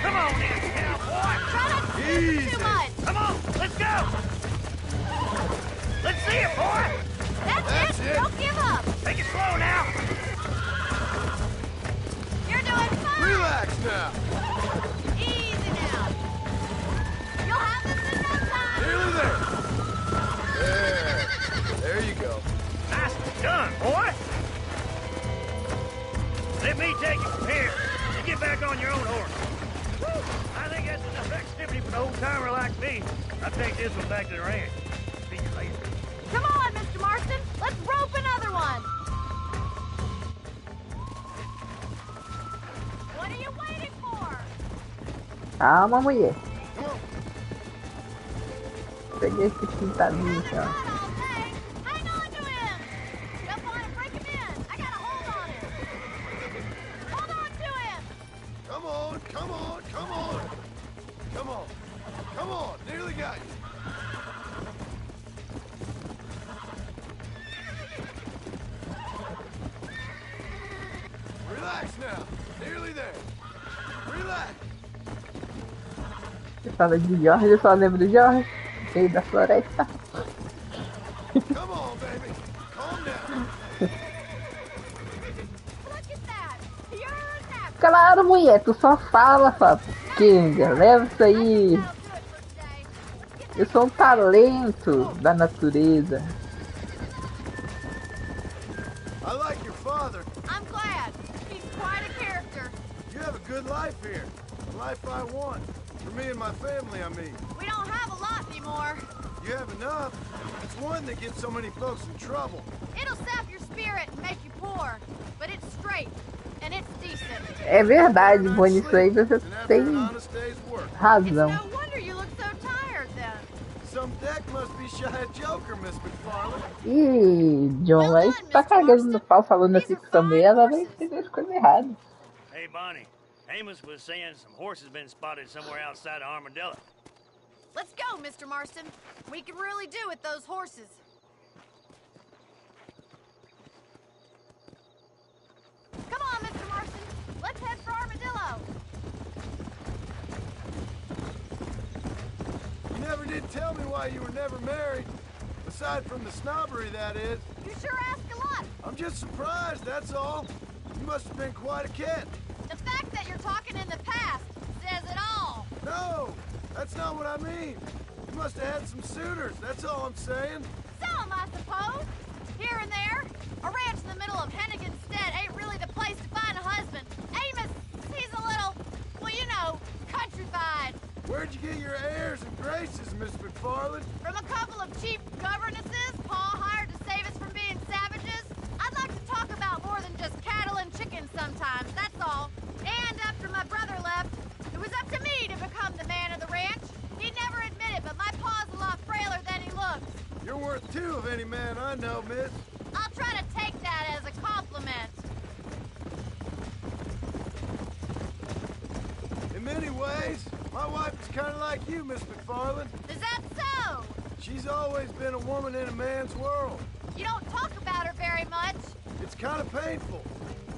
Come on in, cowboy! Try not to squeeze too much! Come on, let's go! Let's see it, boy! That's it! Don't give up! Take it slow now! You're doing fine! Relax now! Easy now! You'll have this in no time! Nearly there! There you go. Nicely done, boy! Let me take you from here. You get back on your own horse. I think that's enough activity for an old-timer like me. I'll take this one back to the ranch. See you later. Come on, Mr. Marston! Calma, mulher. Peguei esse pintadinho aqui, ó. Hang on to him! Jump on and break him in! I got a hold on him! Hold on to him! Come on, come on, come on! Come on, come on, nearly got you. Relax now, nearly there. Relax. Você fala de Jorge, eu só lembro do Jorge, rei da floresta. Come on, baby, calm down. Claro, mulher, tu só fala, Kinga, leva isso aí. Eu sou um talento da natureza. I like your father. I'm glad. He's quite a character. You have a good life here. The life I want. For me and my family, I mean. We don't have a lot anymore. You have enough. It's one that gets so many folks in trouble. It'll sap your spirit and make you poor. But it's straight. And it's decent. É verdade, Bonnie, isso aí você tem razão. No wonder you look so tired then. Some deck must be shy of Joker, Miss McFarlane. Ih, John, aí você tá cagando no pau falando assim com essa mulher, ela vai entender as coisas erradas. Hey, Bonnie. Amos was saying some horses been spotted somewhere outside of Armadillo. Let's go, Mr. Marston. We can really do with those horses. Come on, Mr. Marston. Let's head for Armadillo. You never did tell me why you were never married. Aside from the snobbery, that is. You sure ask a lot. I'm just surprised, that's all. You must have been quite a kid. The fact that you're talking in the past says it all. No, that's not what I mean. You must have had some suitors, that's all I'm saying. Some, I suppose. Here and there. A ranch in the middle of Hennigan's Stead ain't really the place to find a husband. Amos, he's a little, well, you know, countrified. Where'd you get your airs and graces, Miss McFarlane? From a couple of cheap governesses Pa hired to save us from being savages. I'd like to talk about more than just cattle and chickens sometimes, that's all. And after my brother left, it was up to me to become the man of the ranch. He'd never admit it, but my pa's a lot frailer than he looks. You're worth two of any man I know, miss. I'll try to take that as a compliment. In many ways, my wife is kind of like you, Miss McFarlane. Is that so? She's always been a woman in a man's world. You don't talk about her very much. It's kind of painful,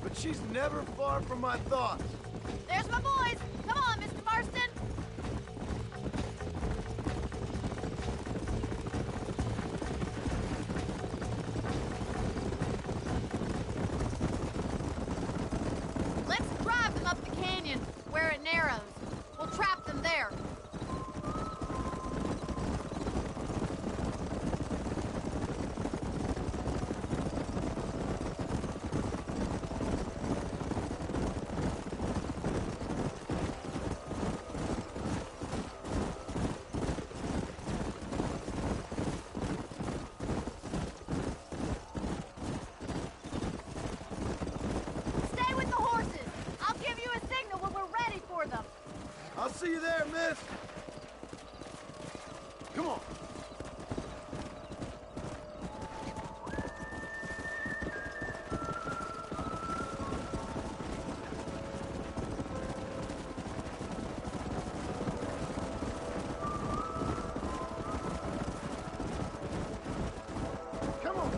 but she's never far from my thoughts. There's my boys. Come on, Mr. Marston. Let's drive them up the canyon, where it narrows. We'll trap them there. Stay with the horses. I'll give you a signal when we're ready for them. I'll see you there, miss. Come on. Come on.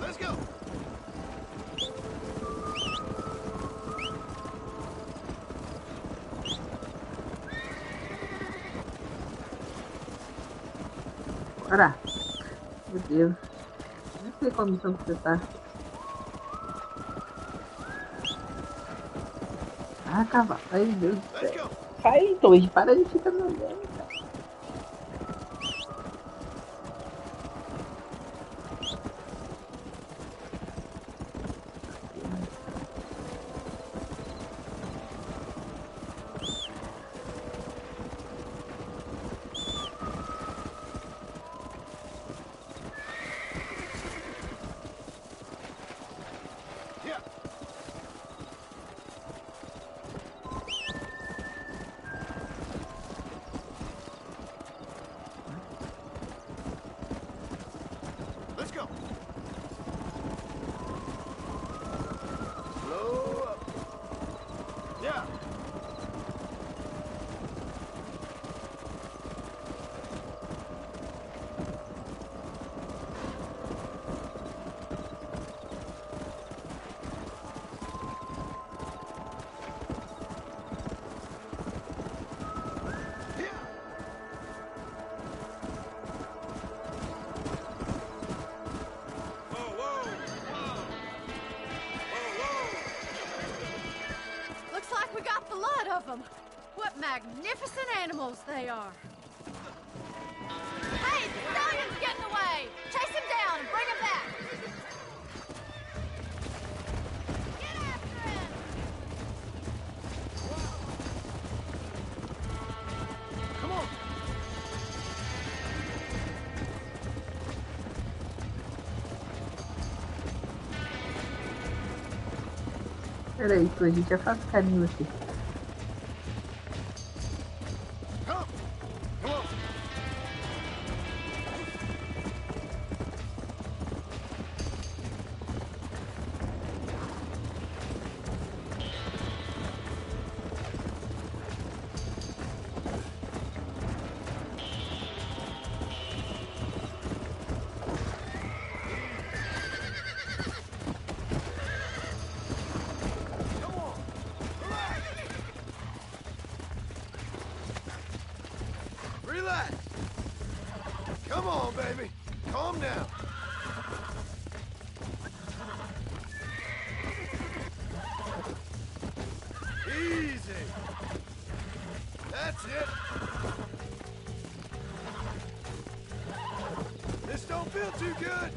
Let's go. Bora. Meu Deus. Não sei qual missão que você tá. Ah, cavalo. Ai, meu Deus do céu. Sai, dois. Para de ficar me olhando, cara. magnificent animals they are. Hey, the stallion's getting away! Chase him down and bring him back! Get after him! Come on! Peraí, que a gente já faz carinho aqui. Relax. Come on, baby. Calm down. Easy. That's it. This don't feel too good.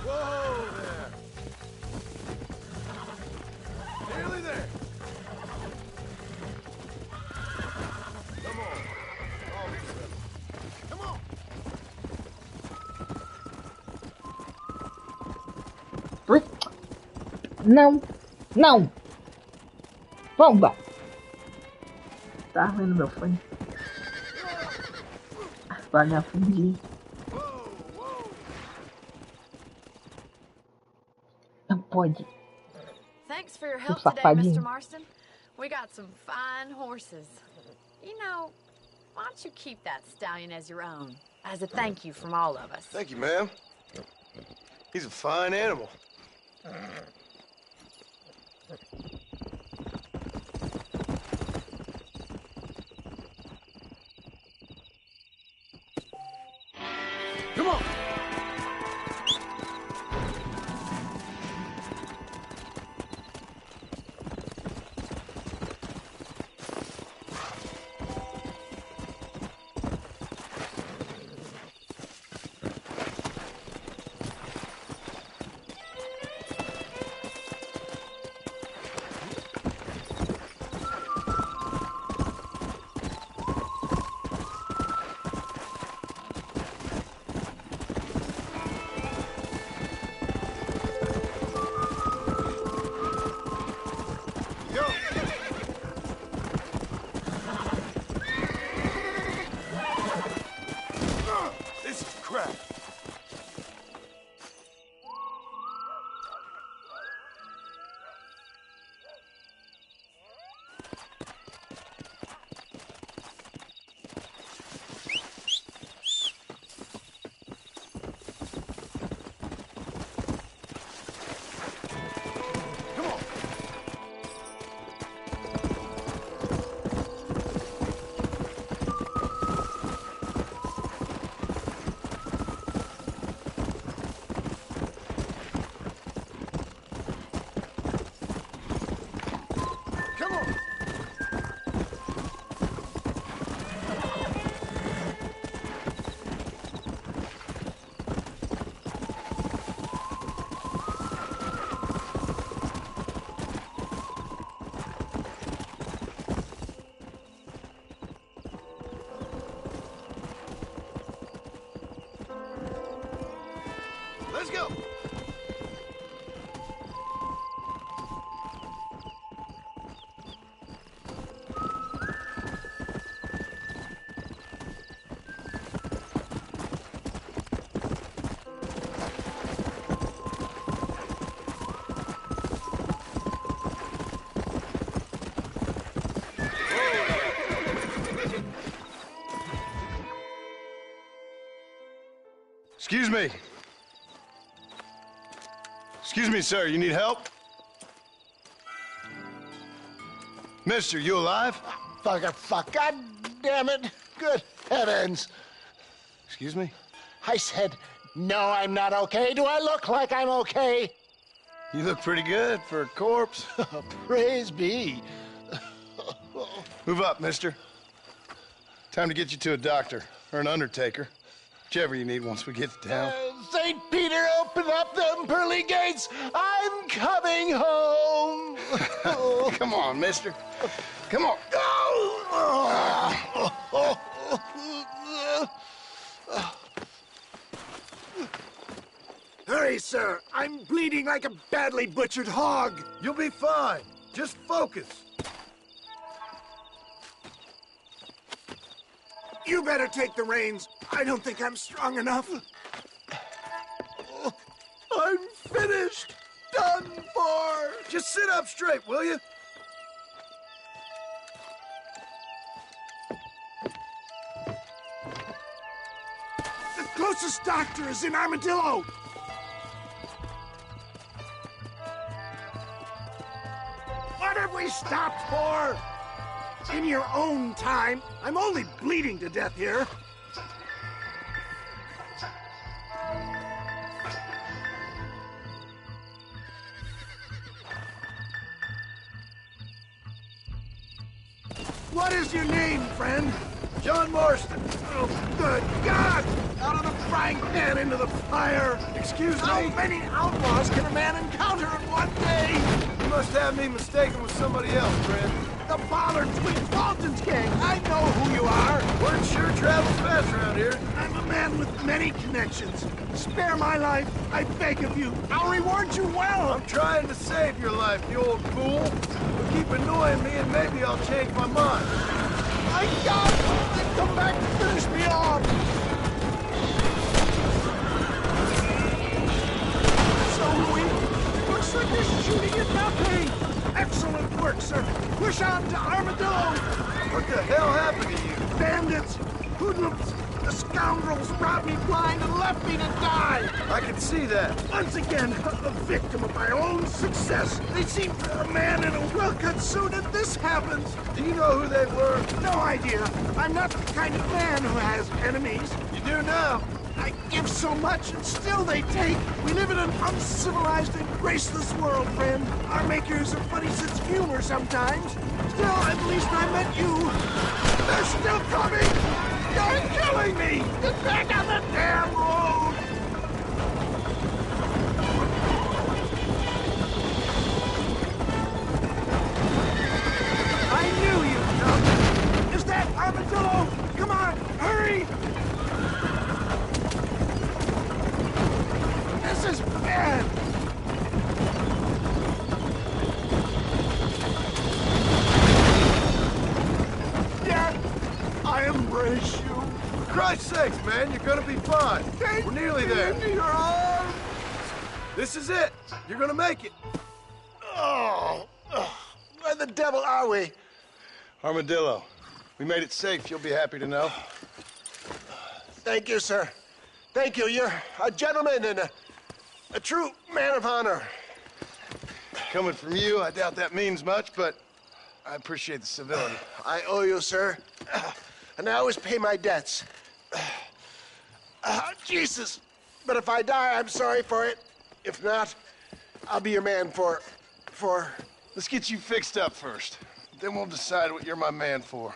Whoa there. Nearly there. Come on. Almost there. Come on. Ui. Não. Não. Bomba. Tá vendo meu fone? Vai me afundir. Não pode. Thanks for your help Seu today, safadinho. Mr. Marston. We got some fine horses. You know, why don't you keep that stallion as your own? As a thank you from all of us. Thank you, ma'am. He's a fine animal. Come on. This is crap. Come on. Come on. Let's go. Excuse me. Excuse me, sir. You need help? Mister, you alive? Fuck. God damn it. Good heavens. Excuse me? I said, no, I'm not okay. Do I look like I'm okay? You look pretty good for a corpse. Praise be. Move up, mister. Time to get you to a doctor or an undertaker. Whichever you need once we get to town. St. Peter, open up them pearly gates. I'm coming home. Come on, mister. Come on. Hurry, sir. I'm bleeding like a badly butchered hog. You'll be fine. Just focus. You better take the reins. I don't think I'm strong enough. I'm finished. Done for. Just sit up straight, will you? The closest doctor is in Armadillo. What have we stopped for? In your own time. I'm only bleeding to death here. What is your name, friend? John Marston. Oh, good God! Out of the frying pan into the fire. Excuse me? How many outlaws can a man encounter in one day? You must have me mistaken with somebody else, friend. The Bollard Twin Fulton's gang. I know who you are. Word sure travels fast around here. I'm a man with many connections. Spare my life, I beg of you. I'll reward you well. I'm trying to save your life, you old fool. But keep annoying me and maybe I'll change my mind. My God! They've come back to finish me off. So weak. Looks like they're shooting at nothing. Excellent work, sir. Push on to Armadillo. What the hell happened to you? Bandits, hoodlums, the scoundrels robbed me blind and left me to die. I can see that. Once again, a victim of my own success. They seem a man in a well-cut suit and this happens. Do you know who they were? No idea. I'm not the kind of man who has enemies. You do now. I give so much and still they take. We live in an uncivilized and graceless world, friend. Our makers have funny sense of humor sometimes. Still, at least I met you. They're still coming! You're killing me! Get back on the damn road! I knew you'd come! Is that Armadillo? Come on, hurry! This is bad! Yet, I embrace you. For Christ's sakes, man, you're gonna be fine. We're nearly there. Into your arms. This is it. You're gonna make it. Oh, where the devil are we? Armadillo. We made it safe, you'll be happy to know. Thank you, sir. Thank you. You're a gentleman and a true man of honor. Coming from you, I doubt that means much, but I appreciate the civility. I owe you, sir. And I always pay my debts. Jesus. But if I die, I'm sorry for it. If not, I'll be your man for... Let's get you fixed up first. Then we'll decide what you're my man for.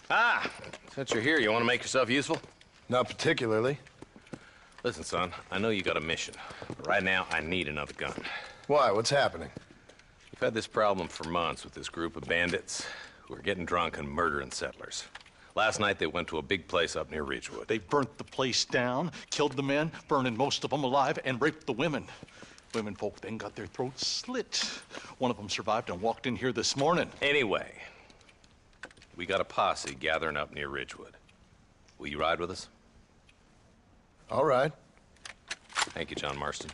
Ah, since you're here, you want to make yourself useful? Not particularly. Listen, son, I know you got a mission. But right now, I need another gun. Why? What's happening? We've had this problem for months with this group of bandits who are getting drunk and murdering settlers. Last night, they went to a big place up near Ridgewood. They burnt the place down, killed the men, burning most of them alive, and raped the women. Women folk then got their throats slit. One of them survived and walked in here this morning. Anyway, we got a posse gathering up near Ridgewood. Will you ride with us? All right. Thank you, John Marston.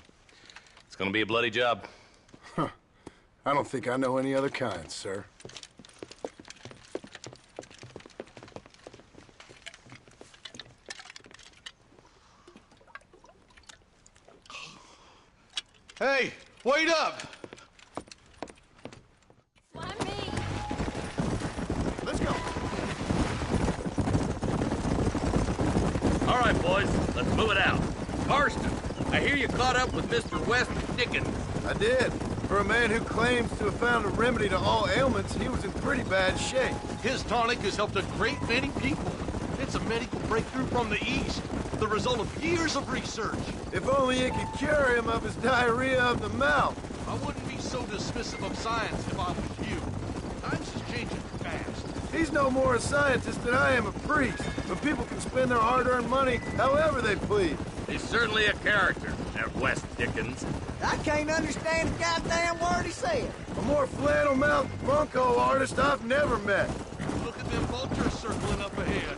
It's gonna be a bloody job. Huh. I don't think I know any other kind, sir. Hey, wait up! Let's go. All right, boys, let's move it out. Marston, I hear you caught up with Mr. West Dickens. I did. For a man who claims to have found a remedy to all ailments, he was in pretty bad shape. His tonic has helped a great many people. It's a medical breakthrough from the East, the result of years of research. If only it could cure him of his diarrhea of the mouth. I wouldn't be so dismissive of science if I was you. Times is changing fast. He's no more a scientist than I am a priest, but people can spend their hard-earned money however they please. He's certainly a character, that West Dickens. I can't understand a goddamn word he said. A more flannel-mouthed bunko artist I've never met. Look at them vultures circling up ahead.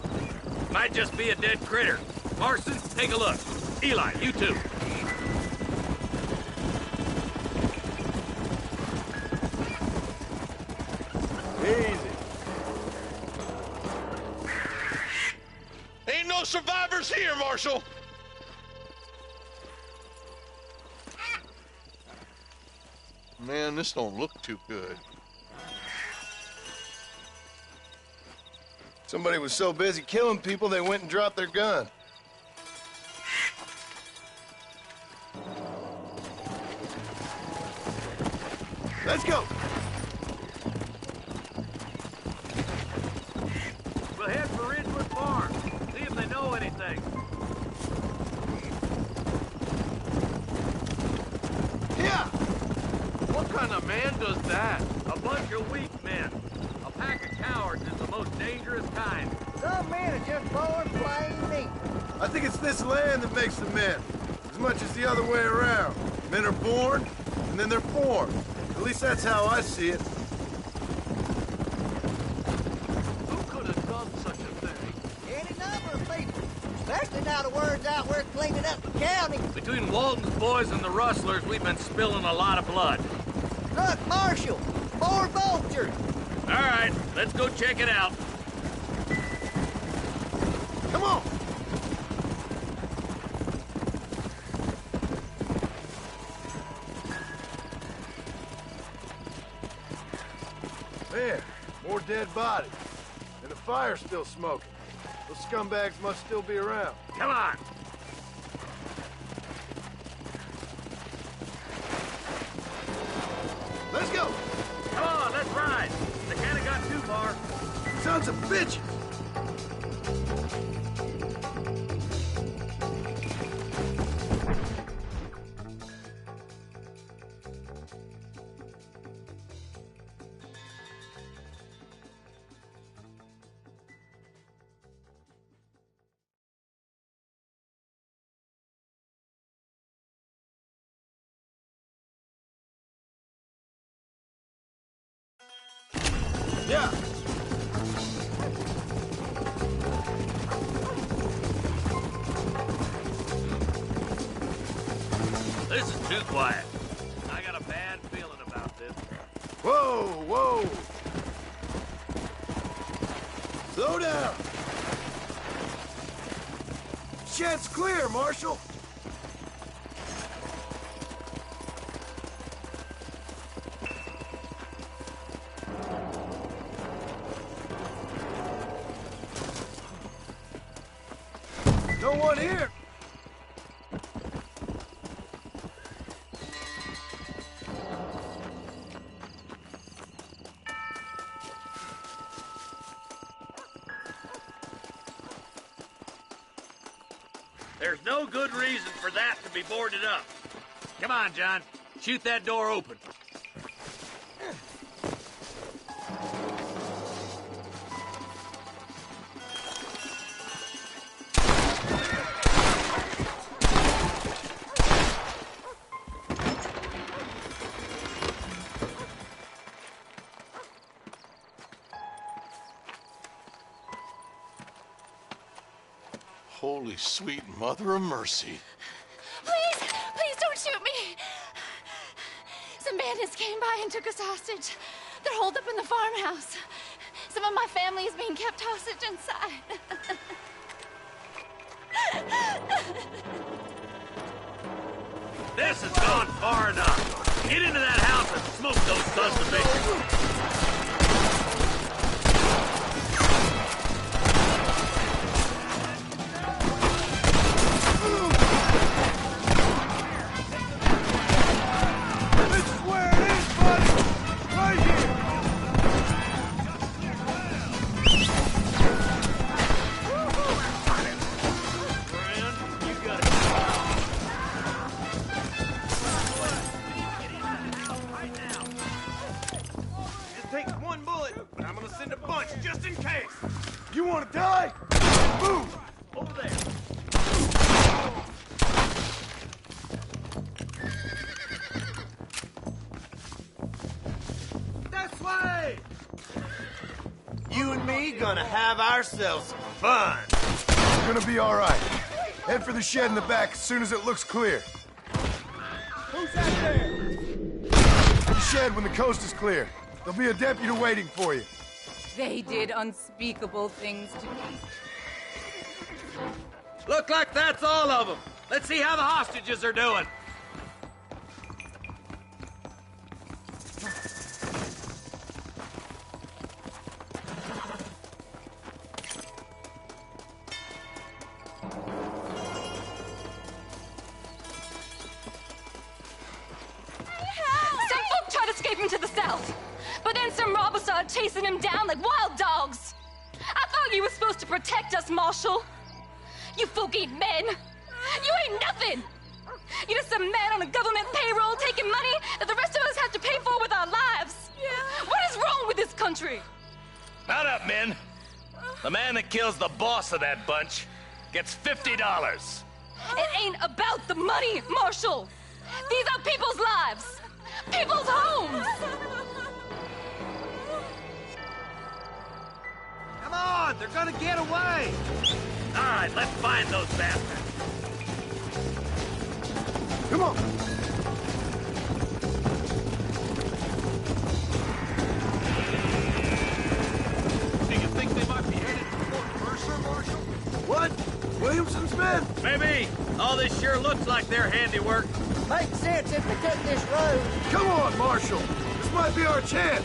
Might just be a dead critter. Marston, take a look. Eli, you too. Easy. Ain't no survivors here, Marshal! Man, this don't look too good. Somebody was so busy killing people, they went and dropped their gun. Let's go! We'll head for Ridgewood Farm. See if they know anything. Yeah! What kind of man does that? A bunch of weak men. A pack of cowards is the most dangerous kind. Some men are just born plain meat. I think it's this land that makes the men, as much as the other way around. Men are born, and then they're formed. At least that's how I see it. Who could have done such a thing? Any number of people. Especially now the word's out we're cleaning up the county. Between Walton's boys and the rustlers, we've been spilling a lot of blood. Look, Marshal, more vultures. All right, let's go check it out. Come on! Man, more dead bodies. And the fire's still smoking. Those scumbags must still be around. Come on! Let's go! Come on, let's ride! They can't have got too far. Sons of bitches! Yeah! This is too quiet. I got a bad feeling about this. Whoa, whoa! Slow down! Shed's clear, Marshal! No one here! There's no good reason for that to be boarded up. Come on, John. Shoot that door open. Holy sweet mother of mercy. Please, please don't shoot me. Some bandits came by and took us hostage. They're holed up in the farmhouse. Some of my family is being kept hostage inside. This has gone far enough. Get into that house and smoke those sons of bitches. Just in case. You want to die? Move! Over there. This way! You and me gonna have ourselves some fun. We're gonna be all right. Head for the shed in the back as soon as it looks clear. Who's that there? The shed when the coast is clear. There'll be a deputy waiting for you. They did unspeakable things to me. Look like that's all of them. Let's see how the hostages are doing. Some folk tried escaping to the south. But then some robbers started chasing him down like wild dogs. I thought you were supposed to protect us, Marshal. You folk ain't men. You ain't nothing. You're just some man on a government payroll taking money that the rest of us have to pay for with our lives. Yeah. What is wrong with this country? Mount up, men. The man that kills the boss of that bunch gets $50. It ain't about the money, Marshal. These are people's lives. People's homes. Come on, they're gonna get away! All right, let's find those bastards. Come on! Do you think they might be headed for Fort Mercer, Marshal? What? Williamson's men? Maybe. All this sure looks like their handiwork. Makes sense if we took this road. Come on, Marshal! This might be our chance!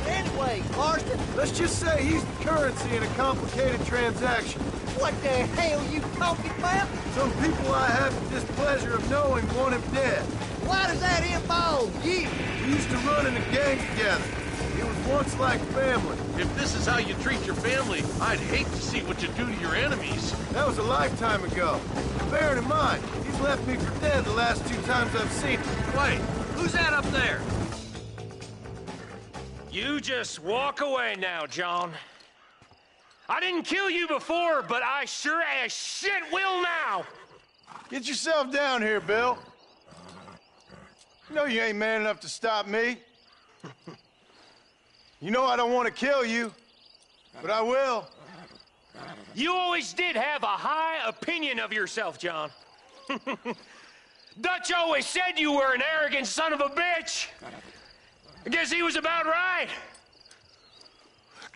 Anyway, Marston. Let's just say he's the currency in a complicated transaction. What the hell you talking about? Some people I have the displeasure of knowing want him dead. Why does that involve you? We used to run in a gang together. It was once like family. If this is how you treat your family, I'd hate to see what you do to your enemies. That was a lifetime ago. Bearing in mind, he's left me for dead the last 2 times I've seen him. Wait, who's that up there? You just walk away now, John. I didn't kill you before, but I sure as shit will now. Get yourself down here, Bill. You know you ain't man enough to stop me. You know I don't want to kill you, but I will. You always did have a high opinion of yourself, John. Dutch always said you were an arrogant son of a bitch. I guess he was about right.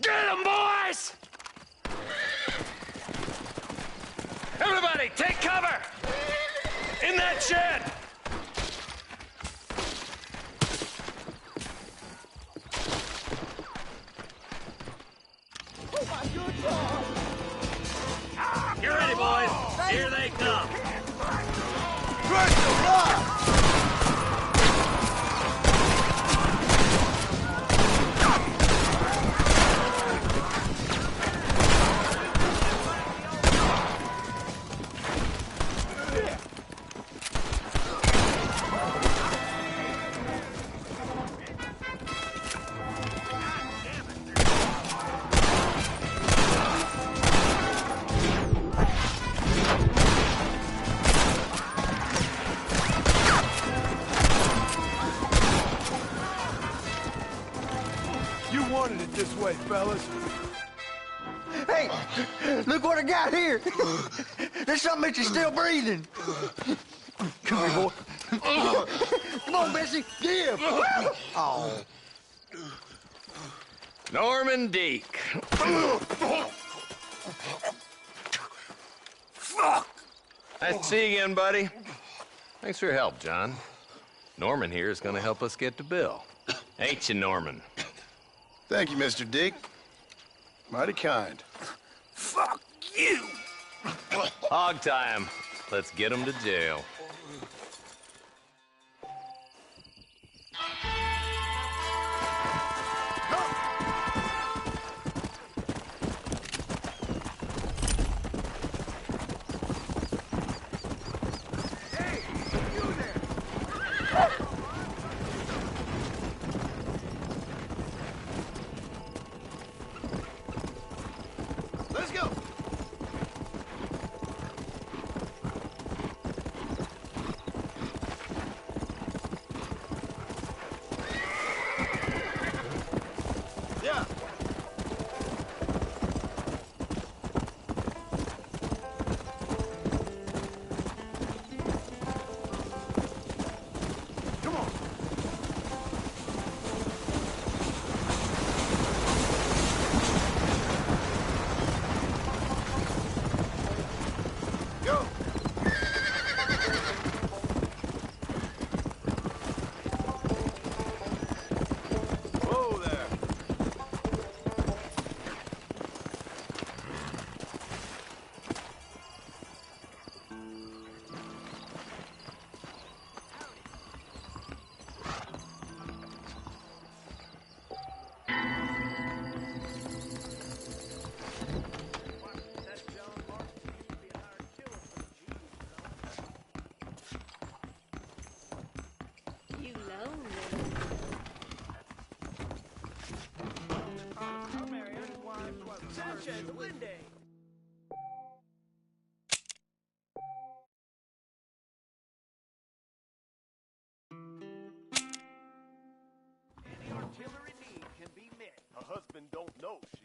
Get him, boys! Everybody, take cover! In that shed! Oh my good God! Get ready, boys. Here they come. Crush the block! wanted it this way, fellas. Hey, look what I got here. There's something that you're still breathing. Come here, boy. Come on, Bessie, give. Oh. Norman Deek. Fuck! Nice to see you again, buddy. Thanks for your help, John. Norman here is going to help us get to Bill. Ain't you, Norman? Thank you, Mr. Dick. Mighty kind. Fuck you! Hog time. Let's get him to jail. Let's go! Yeah. Come on. Go. Whoa there. You lonely. Sanchez, Windy. Any artillery need can be met. A husband don't know she